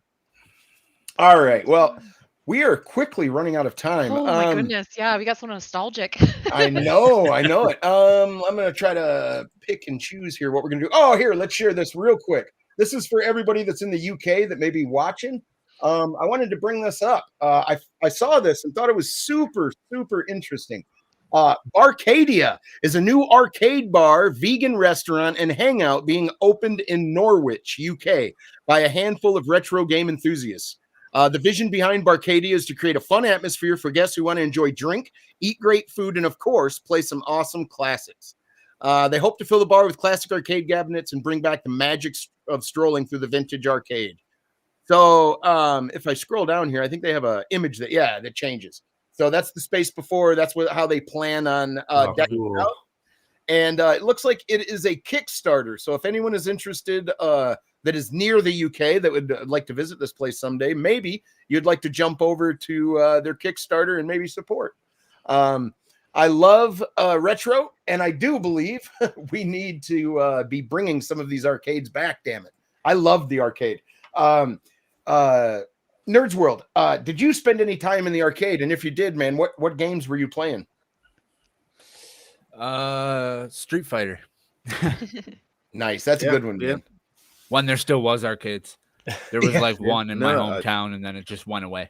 All right. Well, we are quickly running out of time. Oh my goodness. Yeah, we got so nostalgic. I know it. I'm going to try to pick and choose here what we're going to do. Oh, here, let's share this real quick. This is for everybody that's in the UK that may be watching. I wanted to bring this up. I saw this and thought it was super, super interesting. Barcadia is a new arcade bar, vegan restaurant, and hangout being opened in Norwich, UK, by a handful of retro game enthusiasts. The vision behind Barcadia is to create a fun atmosphere for guests who want to enjoy drink, eat great food, and of course, play some awesome classics. They hope to fill the bar with classic arcade cabinets and bring back the magic of strolling through the vintage arcade. So if I scroll down here, I think they have an image that changes. So that's the space before. That's how they plan on decking it out. And it looks like it is a Kickstarter. So if anyone is interested that is near the UK that would like to visit this place someday, maybe you'd like to jump over to their Kickstarter and maybe support. I love retro, and I do believe we need to be bringing some of these arcades back, damn it. I love the arcade. Nerds World, did you spend any time in the arcade? And if you did, man, what games were you playing? Street Fighter. Nice. That's a good one, man. When there still was arcades. There was one in my hometown, and then it just went away.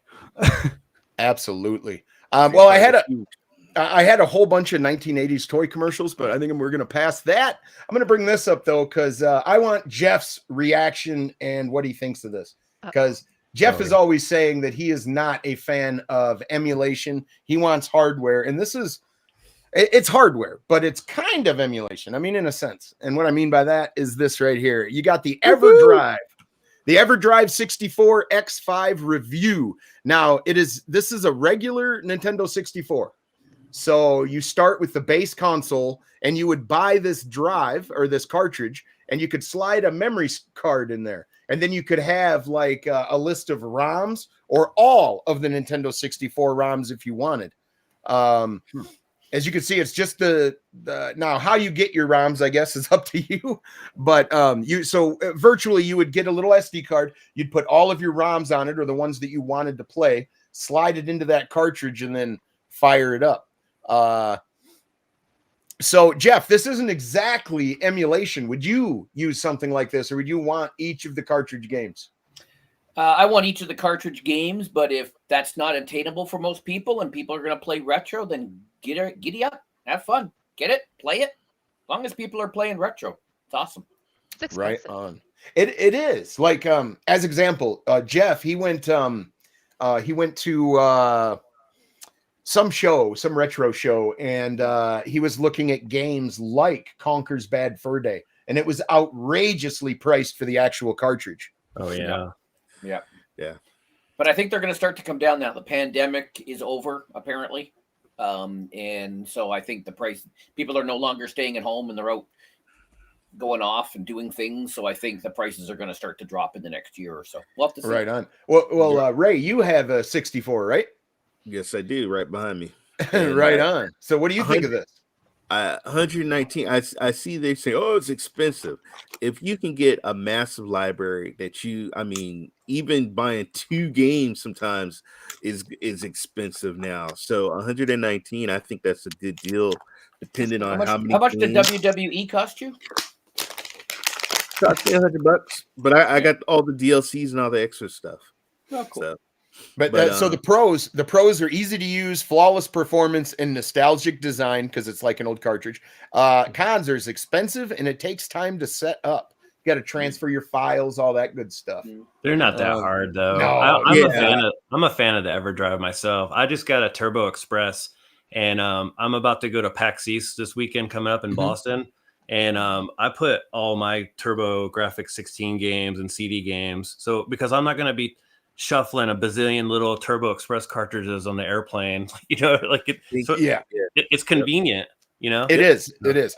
Absolutely. Well, I had a whole bunch of 1980s toy commercials, but I think we're going to pass that. I'm going to bring this up, though, because I want Jeff's reaction and what he thinks of this. Because Jeff is always saying that he is not a fan of emulation. He wants hardware. And it's hardware, but it's kind of emulation. I mean, in a sense. And what I mean by that is this right here. You got the EverDrive. The EverDrive 64 X5 review. Now, this is a regular Nintendo 64. So you start with the base console, and you would buy this drive or this cartridge, and you could slide a memory card in there. And then you could have like a list of ROMs or all of the Nintendo 64 ROMs if you wanted. As you can see, it's just now how you get your ROMs, I guess, is up to you. But virtually you would get a little SD card. You'd put all of your ROMs on it, or the ones that you wanted to play, slide it into that cartridge, and then fire it up. So Jeff, this isn't exactly emulation. Would you use something like this, or would you want each of the cartridge games? I want each of the cartridge games, but if that's not attainable for most people and people are going to play retro, then giddy up, have fun, get it, play it. As long as people are playing retro, it's awesome. It's right on. It is like as example, Jeff, he went to some retro show, and he was looking at games like Conker's Bad Fur Day, and it was outrageously priced for the actual cartridge. Oh yeah. But I think they're going to start to come down now. The pandemic is over, apparently, and so I think the price. People are no longer staying at home and they're out going off and doing things. So I think the prices are going to start to drop in the next year or so. We'll have to see. Right on. Well, Ray, you have a 64, right? Yes, I do. Right behind me. Right on. So what do you think of this? 119. I see they say, oh, it's expensive. If you can get a massive library that even buying 2 games sometimes is expensive now. So 119, I think that's a good deal, depending on how much did WWE cost you? Cost me $100, but I got all the DLCs and all the extra stuff. Oh, cool. So, so the pros are easy to use, flawless performance, and nostalgic design because it's like an old cartridge. Cons are expensive and it takes time to set up. You got to transfer your files, all that good stuff. They're not that hard though. No, I'm a fan of the EverDrive myself. I just got a Turbo Express, and I'm about to go to PAX East this weekend coming up in Boston. And I put all my Turbo Graphics 16 games and CD games. So because I'm not going to be shuffling a bazillion little Turbo Express cartridges on the airplane, it's convenient, It is.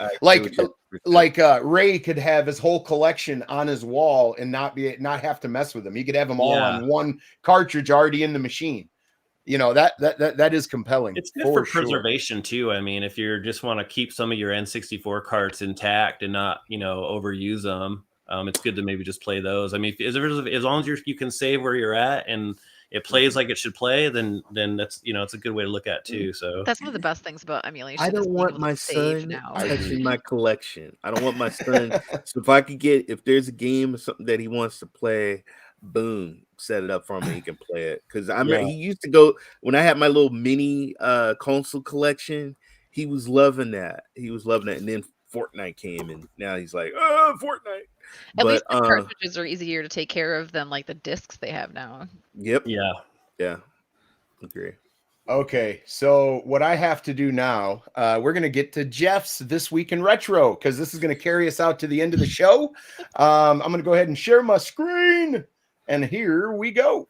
Like Ray could have his whole collection on his wall and not have to mess with them. He could have them all on one cartridge already in the machine. That is compelling. It's good for preservation too. I mean, if you just want to keep some of your N64 carts intact and not, overuse them, it's good to maybe just play those. I mean, as long as you can save where you're at and it plays like it should play, then that's it's a good way to look at too. So that's one of the best things about emulation. I don't want my son touching my collection. I don't want my son. So if there's a game or something that he wants to play, boom, set it up for him and he can play it. Because he used to go when I had my little mini console collection. He was loving that. And then Fortnite came, and now he's like, oh, Fortnite. At least the cartridges are easier to take care of than like the discs they have now. Yep. Yeah. Agree. Okay, so what I have to do now, we're going to get to Jeff's This Week in Retro, because this is going to carry us out to the end of the show. I'm going to go ahead and share my screen, and here we go.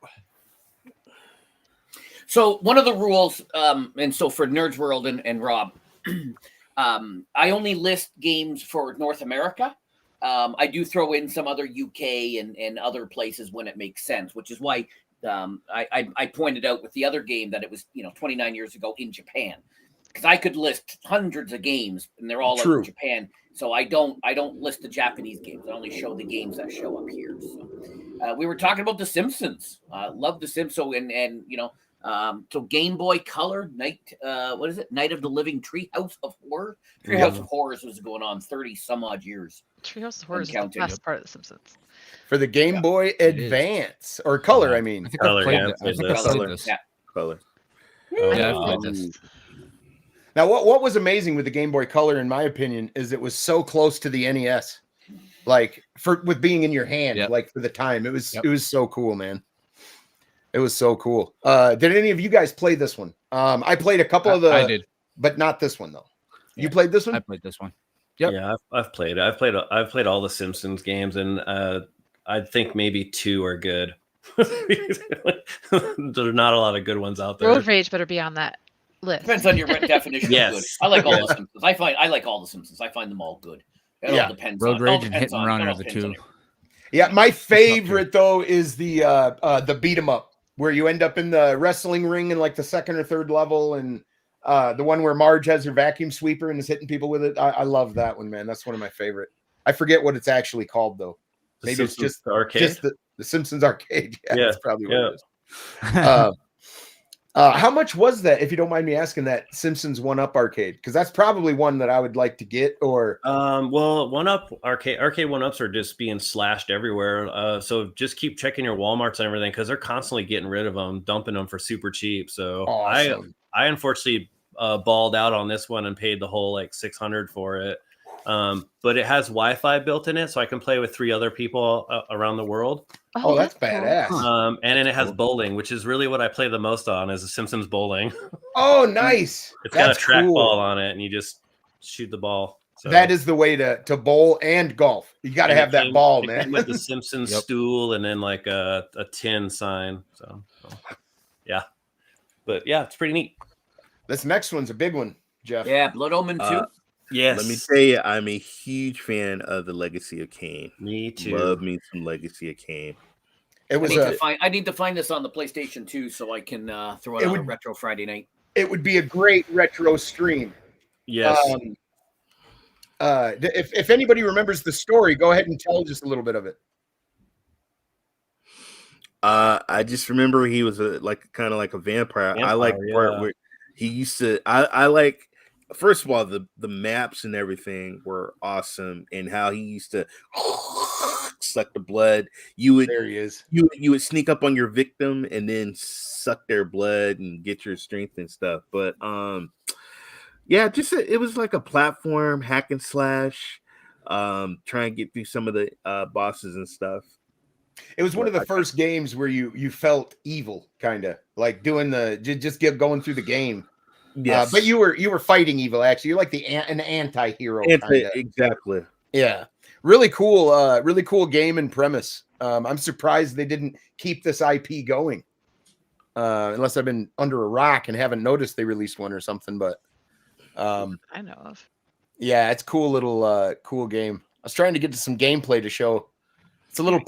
So one of the rules, and so for Nerds World and Rob, I only list games for North America. I do throw in some other UK and other places when it makes sense, which is why I pointed out with the other game that it was 29 years ago in Japan, because I could list hundreds of games and they're all out in Japan. So I don't list the Japanese games. I only show the games that show up here. So we were talking about The Simpsons. Love The Simpsons, so Game Boy Color, Night of the Living Treehouse of Horror. Treehouse of Horrors was going on 30 some odd years. Treehouse of Horrors is the best part of The Simpsons. For the Game Boy Advance or Color, I mean. I think I played this. Yeah. Color. Yeah, I've played this. Now, what was amazing with the Game Boy Color, in my opinion, is it was so close to the NES, like with being in your hand, like for the time. It was so cool, man. It was so cool. Did any of you guys play this one? I played a couple of the. I did, but not this one though. You played this one? I played this one. Yep. Yeah, I've played it. I've played all the Simpsons games, and I think maybe 2 are good. There's not a lot of good ones out there. Road Rage better be on that list. Depends on your definition of good. I like all the Simpsons. I like all the Simpsons. I find them all good. It all depends. Road Rage and Hit and Run are the 2. Yeah, my favorite though is the beat 'em up, where you end up in the wrestling ring in like the second or third level, and the one where Marge has her vacuum sweeper and is hitting people with it. I love that one, man. That's one of my favorite. I forget what it's actually called though. Maybe it's just the Simpsons Arcade. Yeah, that's probably what it is. How much was that, if you don't mind me asking, that Simpsons 1-Up arcade? Because that's probably one that I would like to get. Or well, 1-Up arcade 1-Ups are just being slashed everywhere. So just keep checking your Walmarts and everything, because they're constantly getting rid of them, dumping them for super cheap. So awesome. I unfortunately balled out on this one and paid the whole like $600 for it. But it has Wi-Fi built in it, so I can play with 3 other people around the world. Oh, that's badass. And then it has bowling, which is really what I play the most on, is the Simpsons bowling. Oh, nice. It's got a trackball on it, and you just shoot the ball. So. That is the way to bowl and golf. You got to have that ball, man. With the Simpsons stool and then like a tin sign. So yeah, but yeah, it's pretty neat. This next one's a big one, Jeff. Yeah, Blood Omen 2. Yes. Let me tell you, I'm a huge fan of the Legacy of Kain. Me too. Love me some Legacy of Kain. It was I need to find this on the PlayStation 2 so I can throw it on a retro Friday night. It would be a great retro stream. Yes. If anybody remembers the story, go ahead and tell just a little bit of it. I just remember he was kind of like a vampire. I like the part where he used to. I like. First of all, the maps and everything were awesome, and how he used to suck the blood. There he is. You would sneak up on your victim and then suck their blood and get your strength and stuff. But yeah, it was like a platform hack and slash. Try and get through some of the bosses and stuff. It was one of the first games where you felt evil, kind of like doing going through the game. Yes. But you were fighting evil. Actually, you're like an anti-hero. Exactly. Yeah, really cool game and premise. I'm surprised they didn't keep this IP going, unless I've been under a rock and haven't noticed they released one or something. But I know of. Yeah, it's cool little cool game. I was trying to get to some gameplay to show. It's a little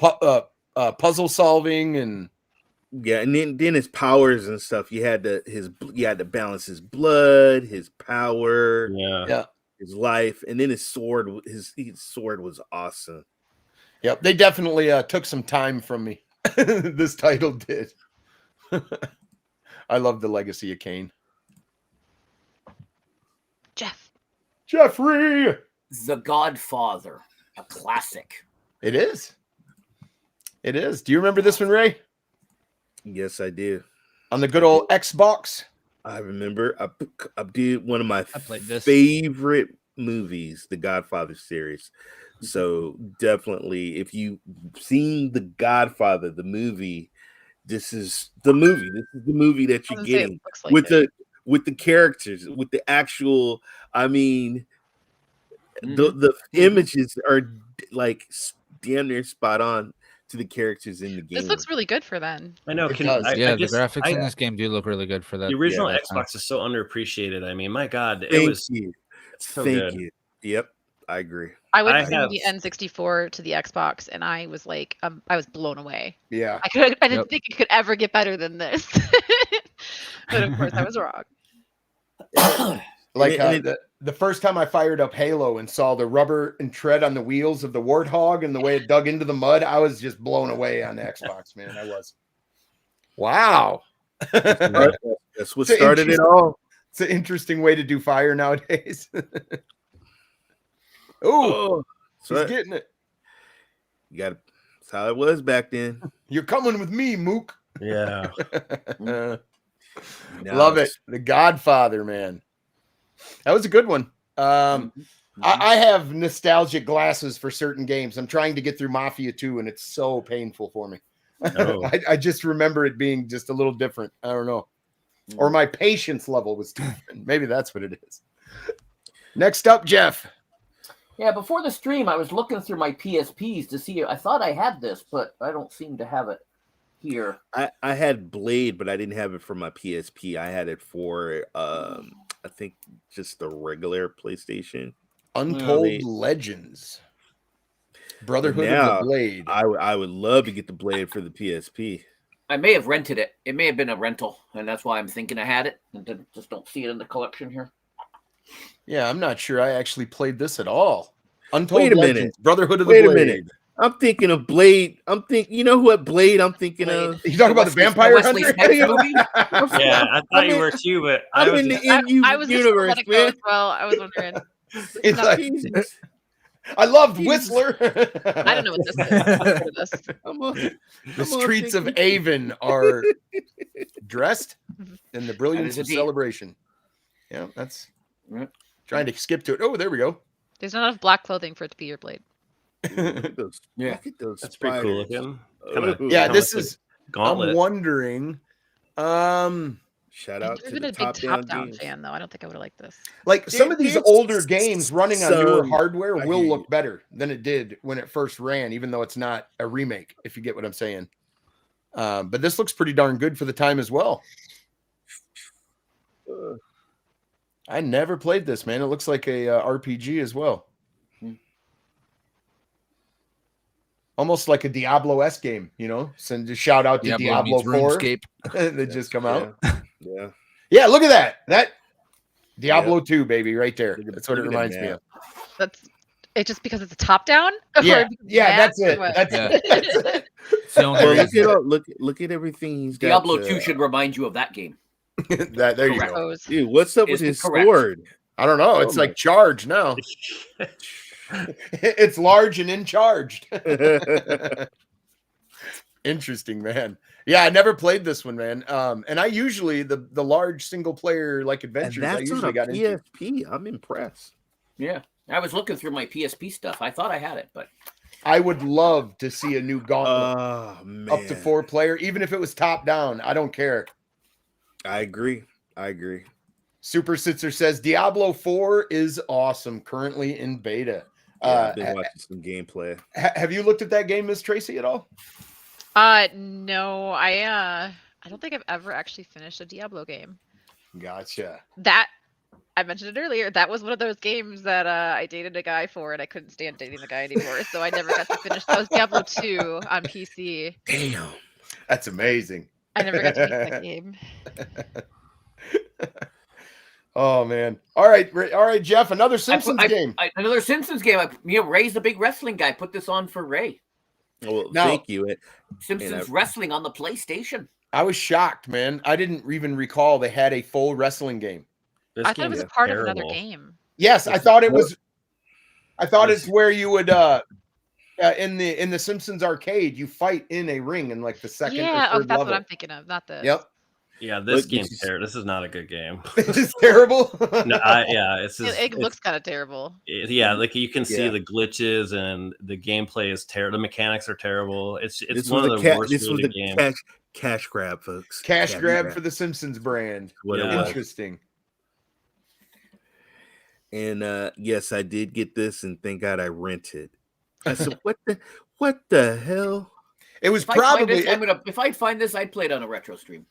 puzzle solving and. Yeah, and then his powers and stuff. You had to balance his blood, his power, his life, and then his sword. His sword was awesome. Yep, they definitely took some time from me. This title did. I love the Legacy of Kain. Jeffrey, The Godfather, a classic. It is. It is. Do you remember this one, Ray? Yes, I do. On the good old Xbox. I remember. I did one of my favorite movies, the Godfather series. So definitely, if you've seen the Godfather, the movie, this is the movie. This is the movie that you're getting with the characters, with the actual. I mean, the images are like damn near spot on to the characters in the game. This looks really good for then. I know. The graphics in this game do look really good for that. The original Xbox is so underappreciated. I mean, my God, Thank you. Yep, I agree. I went from the N64 to the Xbox, and I was like, I was blown away. Yeah, I didn't think it could ever get better than this. But of course, I was wrong. Like the first time I fired up Halo and saw the rubber and tread on the wheels of the Warthog and the way it dug into the mud, I was just blown away on the Xbox, man. I was. Wow. That's what started it all. It's an interesting way to do fire nowadays. Oh, he's getting it. You got that's how it was back then. You're coming with me, Mook. Yeah. Love it. The Godfather, man. That was a good one. I have nostalgic glasses for certain games. I'm trying to get through Mafia 2, and it's so painful for me. Oh. I just remember it being just a little different. I don't know. Or my patience level was different. Maybe that's what it is. Next up, Jeff. Yeah, before the stream, I was looking through my PSPs to see. I thought I had this, but I don't seem to have it here. I had Blade, but I didn't have it for my PSP. I had it for I think just the regular PlayStation. Untold Legends. Brotherhood of the Blade. I would love to get the Blade for the PSP. I may have rented it. It may have been a rental, and that's why I'm thinking I had it. And just don't see it in the collection here. Yeah, I'm not sure I actually played this at all. Untold Wait a Legends, minute. Brotherhood of the Blade. Wait a minute. I'm thinking of Blade. You know what Blade I'm thinking of? You talking about the Vampire Hunter? Yeah, I thought you were too, but I'm in the MU universe, man. As well, I was wondering. It's like, I loved Whistler. I don't know what this is. The streets of Avon are dressed in the brilliance of celebration. Yeah, that's trying to skip to it. Oh, there we go. There's not enough black clothing for it to be your blade. Look at those, look at those That's pretty cool looking. Yeah, this is. Gauntlet. I'm wondering. Shout I've out never to been the a big top-down top-down games. fan, though. I don't think I would have liked this. Like some of these older games running on newer some- hardware I will hear look you. better than it did when it first ran, even though it's not a remake, if you get what I'm saying. But this looks pretty darn good for the time as well. I never played this, man. It looks like a RPG as well. Almost like a Diablo-esque game, you know? Send a shout out to Diablo 4. They just come out. Yeah. Yeah, look at that. That Diablo 2, baby, right there. That's what it reminds me of. That's it. Just because it's a top-down. Yeah, that's it. That's it. Well, look at everything he's got. Diablo 2 should remind you of that game. There you go. Dude, what's up with his sword? I don't know. It's like charged now. It's large and in charged. Interesting, man. Yeah, I never played this one, man. And I usually the large single player like adventures. I usually got into. PSP. I'm impressed. Yeah, I was looking through my PSP stuff. I thought I had it, but I would love to see a new Gauntlet up to 4 player, even if it was top down. I don't care. I agree. Super Sitzer says Diablo 4 is awesome. Currently in beta. I've been watching some gameplay. Have you looked at that game, Miz Tracey, at all? No, I don't think I've ever actually finished a Diablo game. Gotcha. That I mentioned it earlier. That was one of those games that I dated a guy for, and I couldn't stand dating the guy anymore, so I never got to finish. That was Diablo 2 on PC. Damn, that's amazing. I never got to beat that game. Oh man! All right, Jeff. Another Simpsons game. Another Simpsons game. Ray's the big wrestling guy. Put this on for Ray. Well, thank you. Simpsons wrestling on the PlayStation. I was shocked, man. I didn't even recall they had a full wrestling game. I thought it was a part of another game. Yes, I thought it was. I thought it's where you would in the Simpsons arcade, you fight in a ring in like the second or third that's level. what I'm thinking of. Not the. Yep. Yeah, this game's terrible. This is not a good game. It's terrible. No, it's just, it looks kind of terrible. Like you can see the glitches and the gameplay is terrible. The mechanics are terrible. It's one of the worst games. Cash grab, folks. Cash grab for the Simpsons brand. Interesting. And yes, I did get this, and thank God I rented. I said, "What the hell?" It was probably. If I'd find this, I'd play it on a retro stream.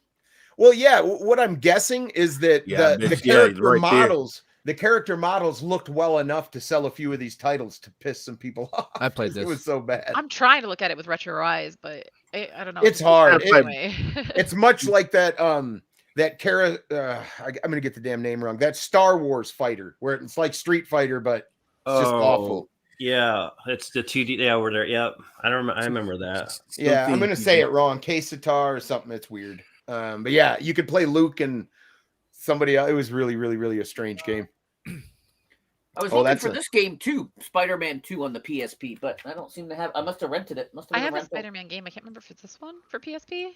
Well, yeah. What I'm guessing is that the character models, the character models looked well enough to sell a few of these titles to piss some people off. I played this. It was so bad. I'm trying to look at it with retro eyes, but I don't know. It's hard. Anyway. It's much like that. I'm gonna get the damn name wrong. That Star Wars fighter, where it's like Street Fighter, but it's just awful. Yeah, it's the 2D. Yeah, where they're. Yep, I remember that. Yeah, I'm gonna say it wrong. K-Sitar or something. It's weird. But yeah, you could play Luke and somebody else. It was really, really, really a strange game. I was looking for this game too, Spider-Man 2 on the PSP, but I don't seem to have. I must have rented it. I have a Spider-Man game. I can't remember if it's this one for PSP.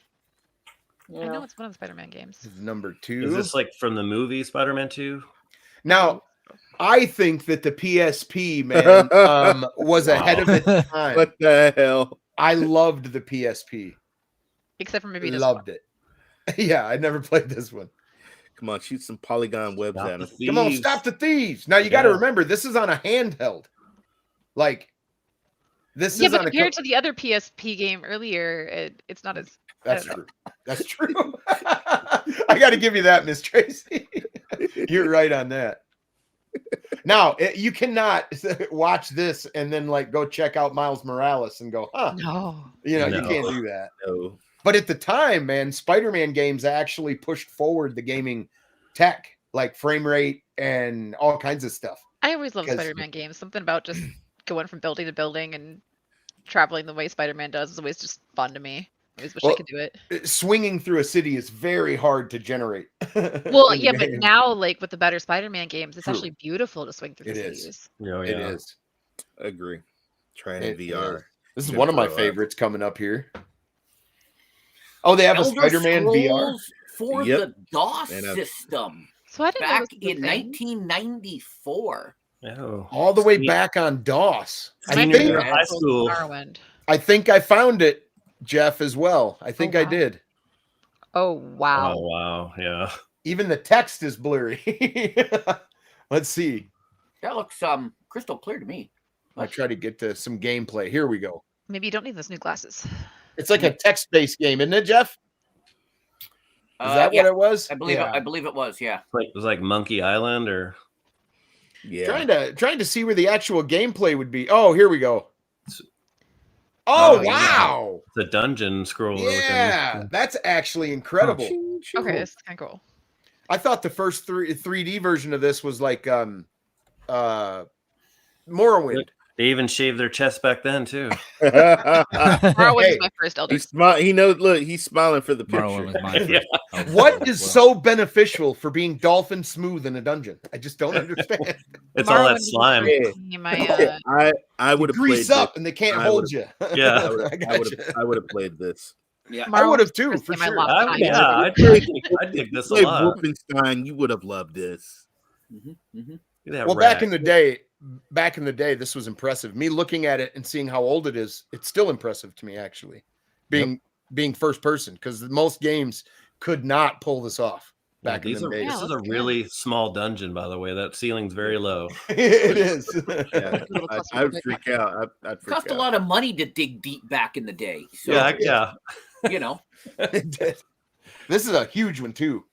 Yeah. I know it's one of the Spider-Man games. This is number 2. Is this like from the movie Spider-Man 2? Now, I think that the PSP, man, was ahead of its time. What the hell? I loved the PSP. Except for maybe this loved it. Yeah, I never played this one. Come on, shoot some polygon webs at us. Come on, stop the thieves. Now you got to remember, this is on a handheld. Like, this is but on compared to the other PSP game earlier, it's not as. That's true. That's true. I got to give you that, Miz Tracey. You're right on that. Now, you cannot watch this and then like go check out Miles Morales and go, huh? No. You can't do that. No. But at the time, man, Spider-Man games actually pushed forward the gaming tech, like frame rate and all kinds of stuff. I always love Spider-Man games. Something about just going from building to building and traveling the way Spider-Man does is always just fun to me. I always wish I could do it. Swinging through a city is very hard to generate. Well, yeah, but now, like with the better Spider-Man games, it's actually beautiful to swing through the cities. Oh, yeah. It is. Agree. Try it in VR. This is one of my favorites coming up here. Oh, they have a Spider-Man VR for the DOS system. So I didn't back in 1994. Oh, all the way back on DOS. I think high school. I think I found it, Jeff, as well. I think I did. Oh, wow. Oh, wow. Yeah. Even the text is blurry. Let's see. That looks crystal clear to me. I'll try to get to some gameplay. Here we go. Maybe you don't need those new glasses. It's like a text-based game, isn't it, Jeff? Is that what it was? I believe it was. Yeah. Like, it was like Monkey Island or. Yeah. Trying to see where the actual gameplay would be. Oh, here we go. Oh, wow. The dungeon scroll. Yeah, that's actually incredible. Okay, this is kind of cool. I thought the first 3D version of this was like Morrowind. They even shaved their chest back then too. Morrowind was my first Elder. He knows. Look, he's smiling for the picture. What is so beneficial for being dolphin smooth in a dungeon? I just don't understand. It's all that slime. I would have grease played up this. and they can't hold you. Yeah, I would have played this. Yeah, I would have too, for sure. I'd dig this a lot. Wolfenstein, you would have loved this. Well, back in the day, this was impressive. Me looking at it and seeing how old it is, it's still impressive to me, actually. Being first person, because most games could not pull this off back in the day. This is a really small dungeon, by the way. That ceiling's very low. It is. Yeah, I would freak out. I'd freak cost out. a lot of money to dig deep back in the day. So, Yeah. You know, It did. This is a huge one too.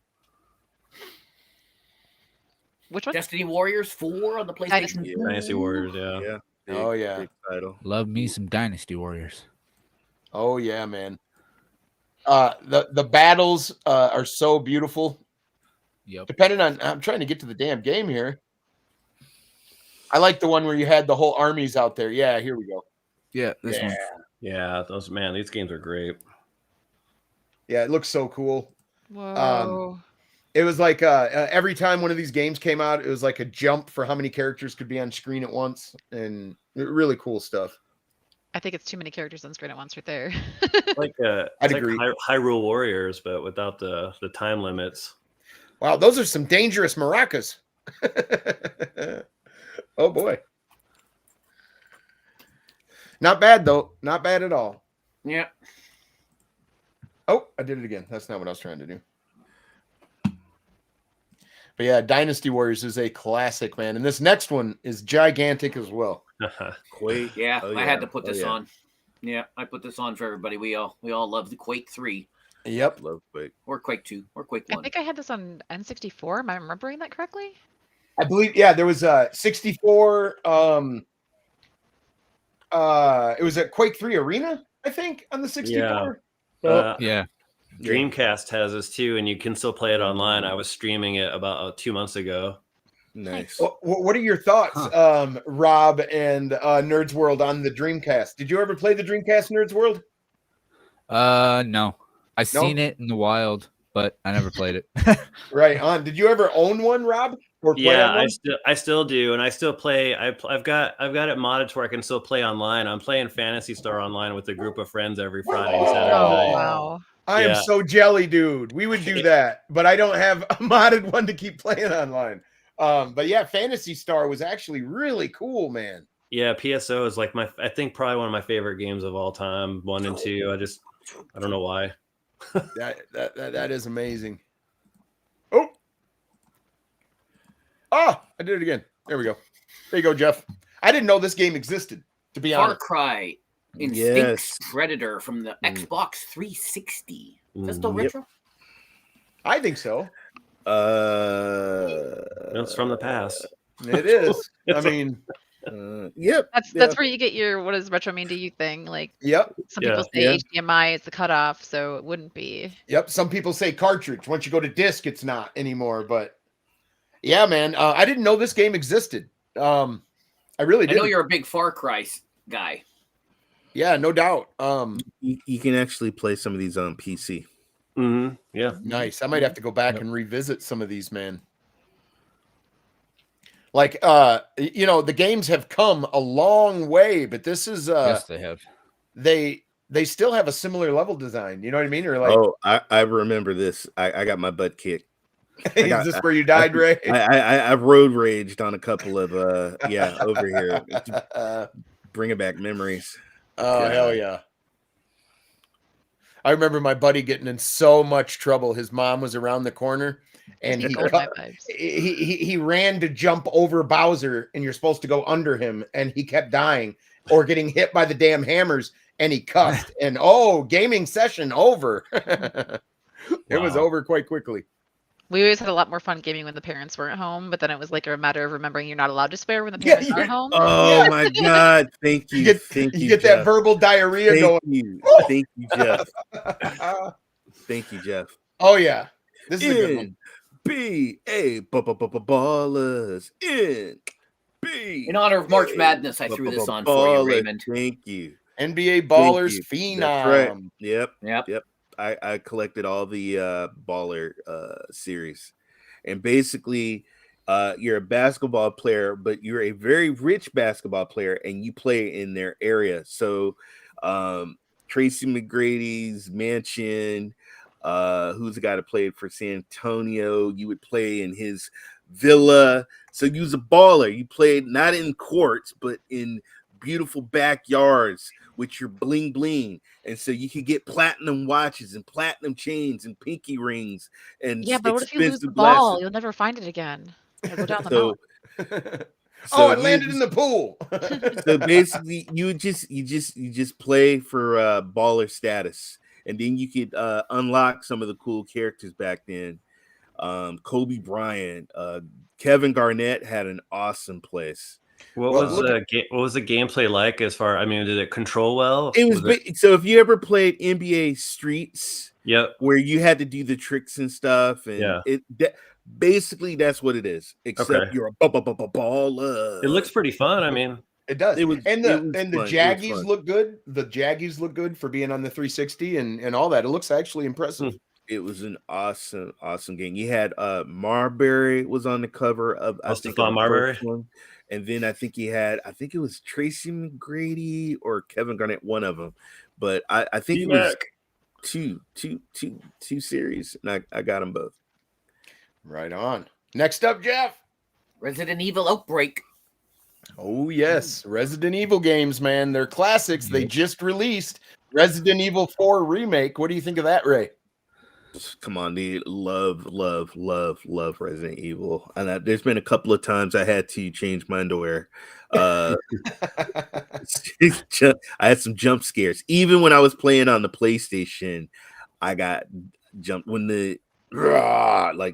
Which one? Destiny Warriors 4 on the PlayStation. Dynasty Warriors, yeah. Big title. Love me some Dynasty Warriors. Oh yeah, man. The battles are so beautiful. Yep. Depending on, I'm trying to get to the damn game here. I like the one where you had the whole armies out there. Yeah, here we go. Yeah, this one. Yeah, these games are great. Yeah, it looks so cool. Whoa. It was like every time one of these games came out, it was like a jump for how many characters could be on screen at once, and really cool stuff. I think it's too many characters on screen at once right there. I'd agree. Like Hyrule Warriors, but without the time limits. Wow, those are some dangerous maracas. Oh boy. Not bad though. Not bad at all. Yeah. Oh, I did it again. That's not what I was trying to do. But yeah, Dynasty Warriors is a classic, man. And this next one is gigantic as well. Quake. Yeah, I had to put this on. Yeah, I put this on for everybody. We all love the Quake 3. Yep. Love Quake. Or Quake 2. Or Quake 1. I think I had this on N64. Am I remembering that correctly? I believe, yeah, there was a 64. It was a Quake 3 Arena, I think, on the 64. Yeah. Dreamcast has this too, and you can still play it online. I was streaming it about 2 months ago. Nice. What are your thoughts, Rob and Nerds World, on the Dreamcast? Did you ever play the Dreamcast, Nerds World? No. I seen it in the wild, but I never played it. Right on. Did you ever own one, Rob? Or play on one? I still do, and I still play. I've got it modded to where I can still play online. I'm playing Phantasy Star online with a group of friends every Friday and Saturday night. Wow. I am so jelly, dude. We would do that, but I don't have a modded one to keep playing online. But yeah, Phantasy Star was actually really cool, man. Yeah, PSO is like I think probably one of my favorite games of all time. 1 and 2. I don't know why. That is amazing. Oh, I did it again. There we go. There you go, Jeff. I didn't know this game existed, to be honest. Far Cry Instincts Predator from the Xbox 360. Is that still retro? I think so. It's from the past. It is. I mean, yep. That's where you get your what does retro mean to you thing. Like, yep. Some people say HDMI is the cutoff, so it wouldn't be. Yep. Some people say cartridge. Once you go to disc, it's not anymore. But yeah, man, I didn't know this game existed. I really didn't. I know you're a big Far Cry guy. Yeah, no doubt. You can actually play some of these on PC. Mm-hmm. Yeah. Nice. I might have to go back and revisit some of these, man. Like, the games have come a long way, but this is yes, they have. They still have a similar level design. You know what I mean? Or like, oh, I remember this. I got my butt kicked. Is this where you died, Ray? I road raged on a couple of over here. Bringing back memories. Oh, hell yeah. I remember my buddy getting in so much trouble. His mom was around the corner, and he ran to jump over Bowser, and you're supposed to go under him, and he kept dying or getting hit by the damn hammers, and he cussed. And gaming session over. It was over quite quickly. We always had a lot more fun gaming when the parents weren't home, but then it was like a matter of remembering you're not allowed to swear when the parents are home. Oh my God. Thank you. You get that verbal diarrhea going. Thank you, Jeff. Thank you, Jeff. Oh, yeah. This is a good one. NBA ballers. In honor of March Madness, I threw this on for you, Raymond. Thank you. NBA Ballers Phenom. That's right. Yep. I collected all the baller series, and basically you're a basketball player, but you're a very rich basketball player, and you play in their area. So Tracy McGrady's mansion, who's the guy that played for San Antonio, you would play in his villa. So you was a baller. You played not in courts, but in beautiful backyards with your bling bling, and so you could get platinum watches and platinum chains and pinky rings and but what if you lose the ball? You'll never find it again. It'll go down the mountain. It landed in the pool. So basically, you just play for baller status, and then you could unlock some of the cool characters back then. Kobe Bryant, Kevin Garnett had an awesome place. What was the gameplay like? As far, I mean, did it control well? It was so. If you ever played NBA Streets, where you had to do the tricks and stuff, and basically that's what it is. Except you're a baller. It looks pretty fun. I mean, it does. The Jaggies look good. The Jaggies look good for being on the 360 and all that. It looks actually impressive. It was an awesome game. You had Marbury was on the cover of Stephon Marbury. And then I think it was Tracy McGrady or Kevin Garnett, one of them. But I think it was two series, and I got them both. Right on. Next up, Jeff. Resident Evil Outbreak. Oh, yes. Resident Evil games, man. They're classics. They just released Resident Evil 4 Remake. What do you think of that, Ray? Come on, dude. Love Resident Evil. And there's been a couple of times I had to change my underwear. I had some jump scares. Even when I was playing on the PlayStation, I got jumped when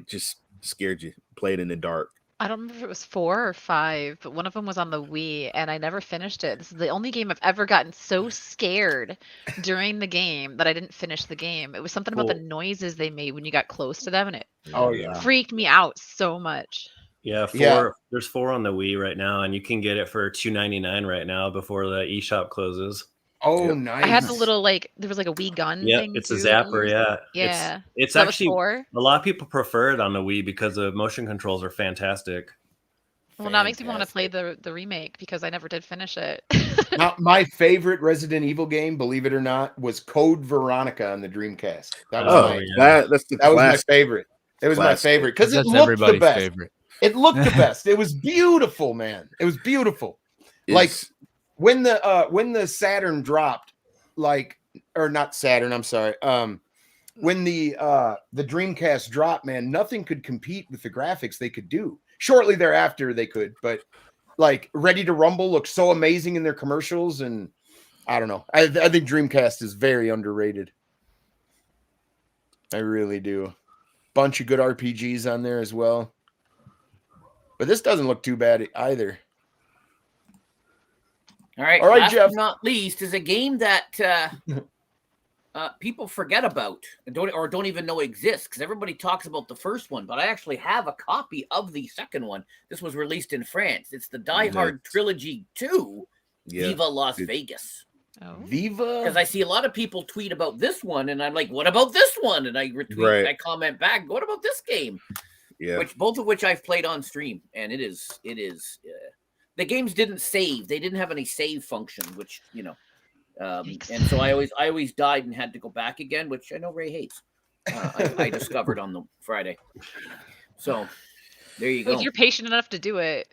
just scared you. Played in the dark. I don't remember if it was 4 or 5, but one of them was on the Wii, and I never finished it. This is the only game I've ever gotten so scared during the game that I didn't finish the game. It was something about the noises they made when you got close to them, and it freaked me out so much. Yeah, there's 4 on the Wii right now, and you can get it for $2.99 right now before the eShop closes. Oh, nice. I had the little, there was like a Wii gun thing. It's a zapper, Yeah. It's actually, a lot of people prefer it on the Wii because the motion controls are fantastic. Well, now it makes me want to play the remake because I never did finish it. My favorite Resident Evil game, believe it or not, was Code Veronica on the Dreamcast. That was my favorite. It was my favorite because it looked the best. Favorite. It looked the best. It was beautiful, man. It was beautiful. When the Saturn dropped, or not Saturn, I'm sorry. When the Dreamcast dropped, man, nothing could compete with the graphics they could do. Shortly thereafter, they could, but Ready to Rumble looked so amazing in their commercials, and I don't know. I think Dreamcast is very underrated. I really do. Bunch of good RPGs on there as well. But this doesn't look too bad either. All right, last Jeff. but not least is a game that people forget about and don't even know exists because everybody talks about the first one, but I actually have a copy of the second one. This was released in France. It's the Die Hard Trilogy 2, Viva Las Vegas. Oh. Viva? Because I see a lot of people tweet about this one, and I'm like, what about this one? And I retweet and I comment back, what about this game? Yeah. Both of which I've played on stream, and it is the games didn't save. They didn't have any save function, which, and so I always died and had to go back again, which I know Ray hates. I discovered on the Friday. So there you go. If you're patient enough to do it,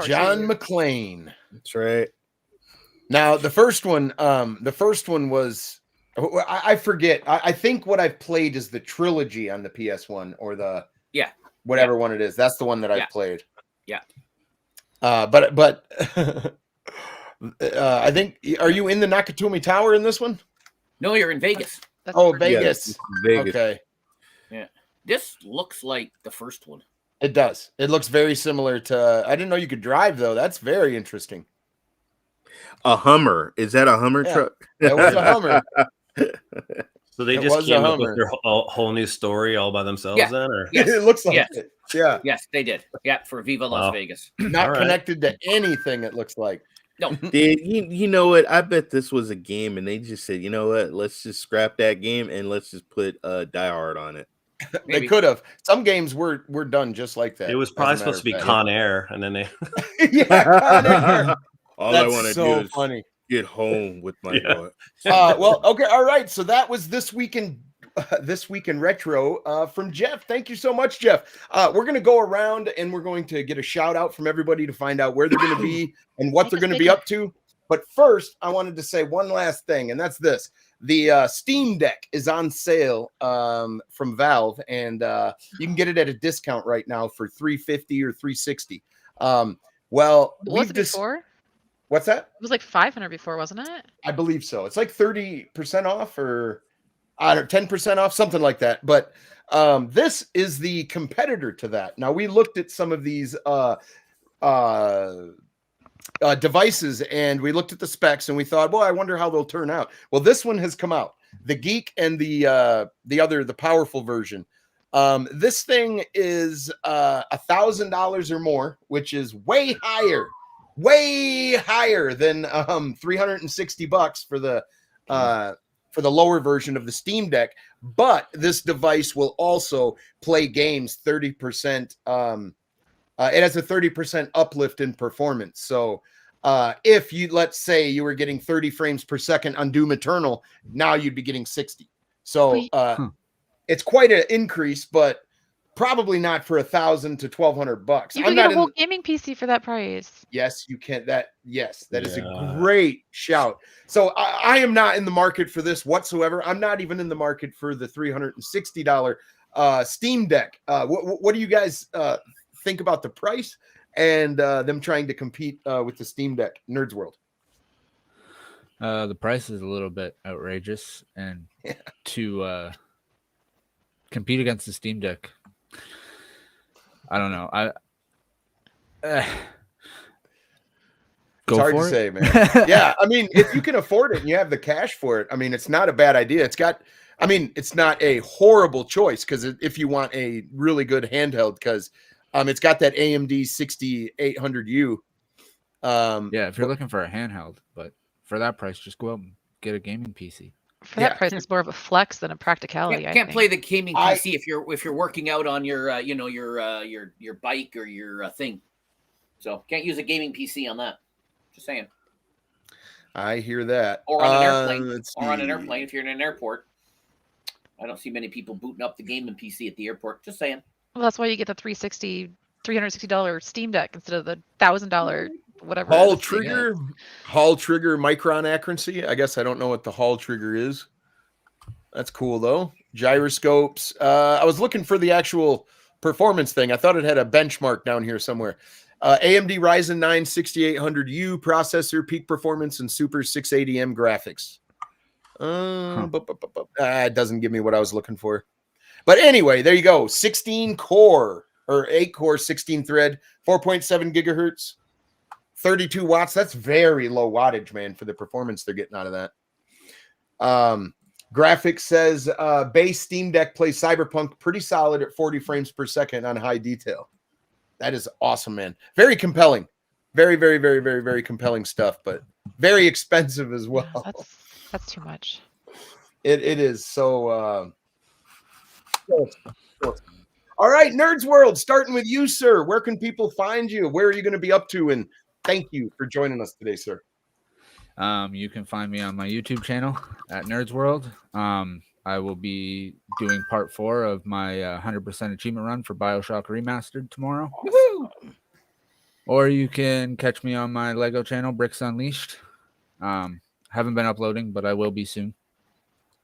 John McClane. That's right. Now the first one was I forget. I think what I've played is the trilogy on the PS1 or the whatever one it is. That's the one that I've played. Yeah. But I think, are you in the Nakatomi Tower in this one? No, you're in Vegas. Vegas. Vegas. Okay. Yeah. This looks like the first one. It does. It looks very similar to. I didn't know you could drive though. That's very interesting. A Hummer. Is that a Hummer truck? It was a Hummer. So they just came up with their whole new story all by themselves then? Or? Yes. It looks like it. Yeah. Yes, they did. Yeah, for Viva Las Vegas. Not connected to anything, it looks like. No. You know what? I bet this was a game and they just said, you know what? Let's just scrap that game and let's just put Die Hard on it. They could have. Some games were done just like that. It was probably supposed to be Con Air, and then they Con Air. All That's I want to so do is funny. Get home with my boy. Well, okay, all right. So that was this week in retro from Jeff. Thank you so much, Jeff. We're going to go around and we're going to get a shout out from everybody to find out where they're going to be and what they're going to be up to. But first, I wanted to say one last thing, and that's this. The Steam Deck is on sale from Valve, and you can get it at a discount right now for $350 or $360. Well, was it before? What's that? It was like $500 before, wasn't it? I believe so. It's like 30% off or 10% off, something like that. But this is the competitor to that. Now, we looked at some of these devices and we looked at the specs and we thought, well, I wonder how they'll turn out. Well, this one has come out, the Geek and the powerful version. This thing is $1,000 or more, which is way higher than $360 for the lower version of the Steam Deck. But this device will also play games 30%. It has a 30% uplift in performance. So if you, let's say you were getting 30 frames per second on Doom Eternal, now you'd be getting 60. So it's quite an increase, but probably not for $1,000 to $1,200. You can get a whole gaming PC for that price. Yes, you can. That is a great shout. So I am not in the market for this whatsoever. I'm not even in the market for the $360 Steam Deck. What do you guys think about the price and them trying to compete with the Steam Deck? Nerds World. The price is a little bit outrageous, and to compete against the Steam Deck, I don't know. It's hard to say, man. Yeah, I mean, if you can afford it and you have the cash for it, I mean, it's not a bad idea. It's not a horrible choice because if you want a really good handheld, because it's got that AMD 6800U. Yeah, if you're looking for a handheld, but for that price, just go out and get a gaming PC. For that price, it's more of a flex than a practicality. Can't play the gaming PC if you're working out on your your bike or your thing. So can't use a gaming PC on that. Just saying. I hear that. Or on an airplane. Or on an airplane if you're in an airport. I don't see many people booting up the gaming PC at the airport. Just saying. Well, that's why you get the $360 Steam Deck instead of the $1,000 whatever. Hall trigger micron accuracy. I guess I don't know what the Hall trigger is. That's cool though. Gyroscopes. I was looking for the actual performance thing. I thought it had a benchmark down here somewhere. AMD Ryzen 9 6800U processor, peak performance, and Super 680M graphics. It doesn't give me what I was looking for. But anyway, there you go. 16 core or 8 core, 16 thread, 4.7 gigahertz, 32 watts. That's very low wattage, man, for the performance they're getting out of that. Graphics says base Steam Deck plays Cyberpunk pretty solid at 40 frames per second on high detail. That is awesome, man. Very compelling. Very, very, very, very, very compelling stuff, but very expensive as well. That's too much. It is so. All right, Nerds World, starting with you, sir. Where can people find you? Where are you going to be up to? And thank you for joining us today, sir. You can find me on my YouTube channel at Nerds World. I will be doing part 4 of my 100% achievement run for BioShock Remastered tomorrow. Woo-hoo! Or you can catch me on my Lego channel, Bricks Unleashed. Haven't been uploading, but I will be soon.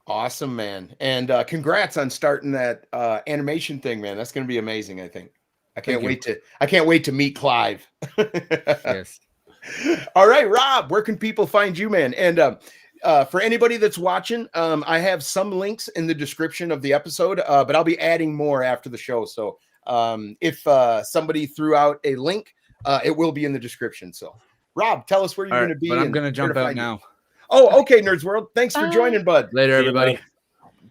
Awesome, man. And congrats on starting that animation thing, man. That's going to be amazing, I think. I can't wait to meet Clive. Yes. All right, Rob, where can people find you, man? And for anybody that's watching, I have some links in the description of the episode, but I'll be adding more after the show. So if somebody threw out a link, it will be in the description. So Rob, tell us where you're going to be. But I'm going to jump out now. Oh, okay, Nerds World. Thanks for joining, bud. Later, everybody.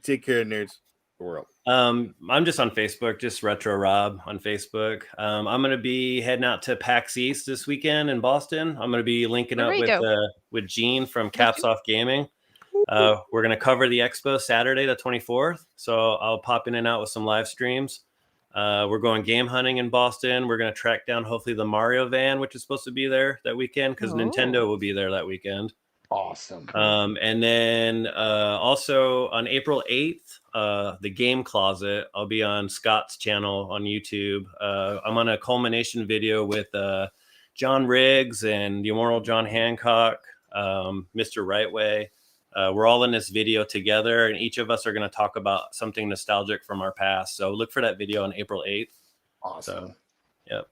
Take care, Nerds World. I'm just on Facebook, just Retro Rob on Facebook. I'm going to be heading out to PAX East this weekend in Boston. I'm going to be linking up with Gene from Caps Off Gaming. We're going to cover the expo Saturday, the 24th. So I'll pop in and out with some live streams. We're going game hunting in Boston. We're going to track down hopefully the Mario van, which is supposed to be there that weekend because Nintendo will be there that weekend. Awesome. And then also on April 8th, the Game Closet, I'll be on Scott's channel on YouTube. I'm on a culmination video with John Riggs and the immortal John Hancock, Mr. Rightway. We're all in this video together, and each of us are going to talk about something nostalgic from our past. So look for that video on April 8th. Awesome. So, yep.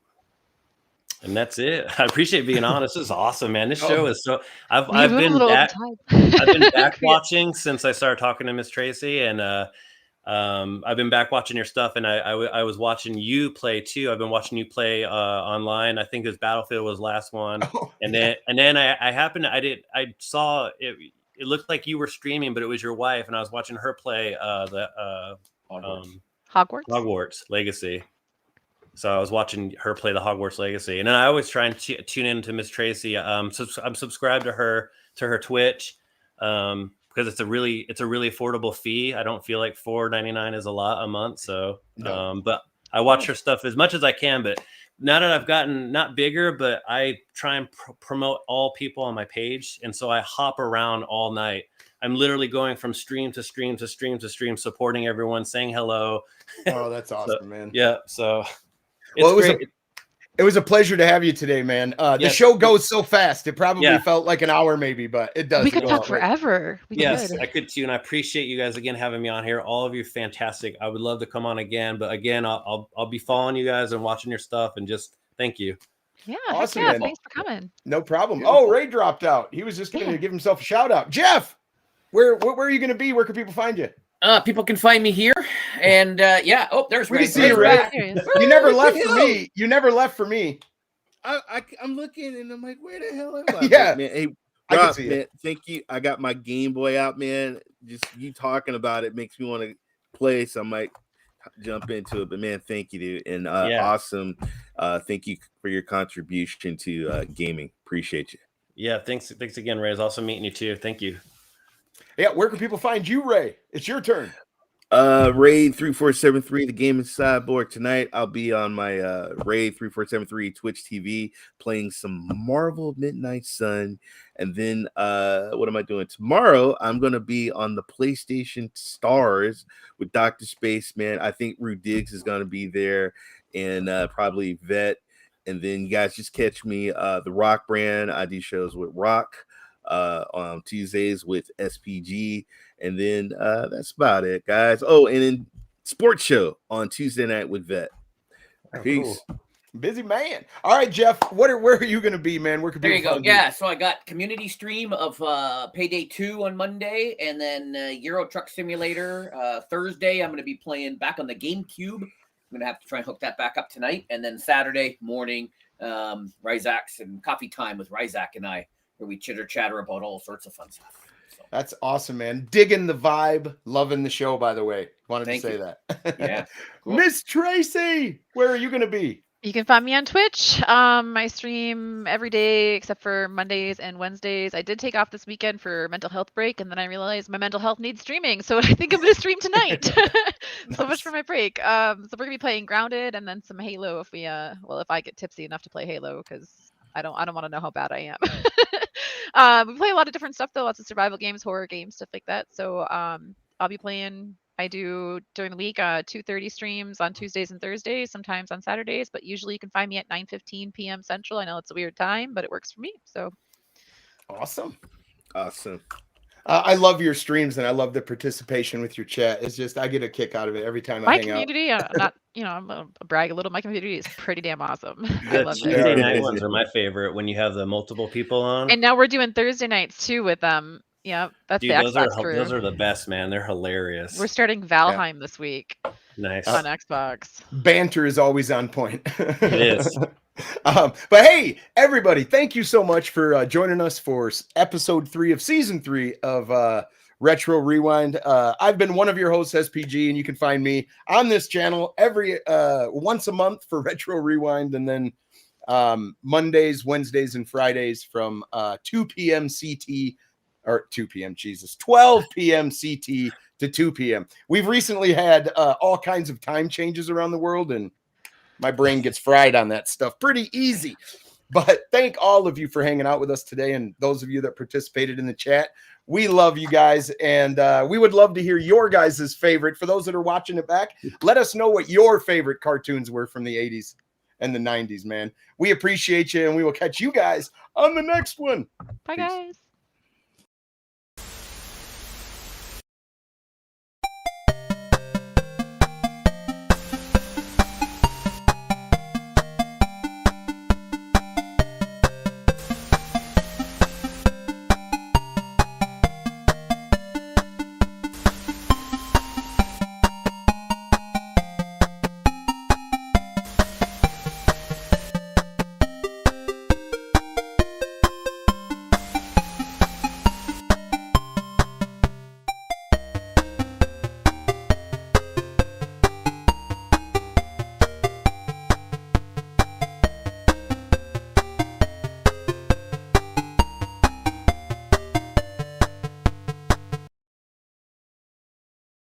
And that's it. I appreciate being on. This is awesome, man. This show is so. I've been back watching since I started talking to Miz Tracey, and I've been back watching your stuff. And I was watching you play too. I've been watching you play online. I think his Battlefield was last one, and then I saw it. It looked like you were streaming, but it was your wife, and I was watching her play Hogwarts Legacy. So I was watching her play the Hogwarts Legacy, and then I always try and tune in to Miz Tracey. I'm subscribed to her Twitch because it's a really affordable fee. I don't feel like $4.99 is a lot a month. So, but I watch her stuff as much as I can. But now that I've gotten not bigger, but I try and promote all people on my page, and so I hop around all night. I'm literally going from stream to stream to stream to stream, supporting everyone, saying hello. Oh, that's awesome, man. Yeah. So. Well, it was a pleasure to have you today, man. The show goes so fast. It probably felt like an hour maybe, but it does. We could talk forever. I could too. And I appreciate you guys again having me on here. All of you fantastic. I would love to come on again, but again, I'll be following you guys and watching your stuff, and just thank you. Yeah, awesome, man. Thanks for coming. No problem. Oh, Ray dropped out. He was just going to give himself a shout out. Jeff, where are you going to be? Where can people find you? People can find me here, and Oh, there's Ray. We can see you, Ray. You never left for me. You never left for me. I'm looking, and I'm like, where the hell am I? Yeah, man. Hey, I Rob, can see man, it. thank you. I got my Game Boy out, man. Just you talking about it makes me want to play, so I might jump into it. But man, thank you, dude, and awesome. Thank you for your contribution to gaming. Appreciate you. Yeah, thanks again, Ray. It's awesome meeting you too. Thank you. Yeah, where can people find you, Ray? It's your turn. Raid 3473, the gaming sideboard. Tonight I'll be on my Raid 3473 Twitch TV playing some Marvel Midnight Sun. And then what am I doing tomorrow? I'm gonna be on the PlayStation Stars with Dr. Spaceman. I think Rue Diggs is gonna be there, and probably Vet. And then you guys just catch me the Rock brand. I do shows with Rock on Tuesdays with SPG, and then that's about it, guys. Oh, and then sports show on Tuesday night with Vet. Peace. Cool. Busy man. All right, Jeff, where are you going to be, man? Where can there you go. Yeah, so I got community stream of Payday 2 on Monday, and then Euro Truck Simulator Thursday. I'm going to be playing back on the GameCube. I'm going to have to try and hook that back up tonight, and then Saturday morning, Ryzak's and coffee time with Ryzak and I, where we chitter chatter about all sorts of fun stuff. So. That's awesome, man. Digging the vibe, loving the show, by the way. Wanted to say that. Yeah. Cool. Miz Tracey, where are you going to be? You can find me on Twitch. I stream every day except for Mondays and Wednesdays. I did take off this weekend for mental health break, and then I realized my mental health needs streaming, so I think I'm going to stream tonight. So much for my break. So we're going to be playing Grounded and then some Halo if we if I get tipsy enough to play Halo, because I don't want to know how bad I am. We play a lot of different stuff though, lots of survival games, horror games, stuff like that. So I'll be playing. I do during the week 2:30 streams on Tuesdays and Thursdays, sometimes on Saturdays, but usually you can find me at 9:15 p.m. Central. I know it's a weird time, but it works for me. So awesome. I love your streams and I love the participation with your chat. It's just I get a kick out of it every time I My hang out. community, not I'm gonna brag a little. My community is pretty damn awesome. I The love Tuesday it. night ones are my favorite when you have the multiple people on. And now we're doing Thursday nights too with Yeah, that's Dude, the those Xbox crew. those are the best, man. They're hilarious. We're starting Valheim this week. Nice on Xbox. Banter is always on point. It is. But hey, everybody, thank you so much for joining us for episode 3 of season 3 of Retro Rewind. I've been one of your hosts, SPG, and you can find me on this channel every once a month for Retro Rewind, and then Mondays, Wednesdays, and Fridays from 2 p.m. CT, or 2 p.m. Jesus, 12 p.m. CT to 2 p.m. We've recently had all kinds of time changes around the world, and my brain gets fried on that stuff pretty easy. But thank all of you for hanging out with us today, and those of you that participated in the chat. We love you guys, and we would love to hear your guys' favorite. For those that are watching it back, let us know what your favorite cartoons were from the 80s and the 90s, man. We appreciate you, and we will catch you guys on the next one. Bye, guys.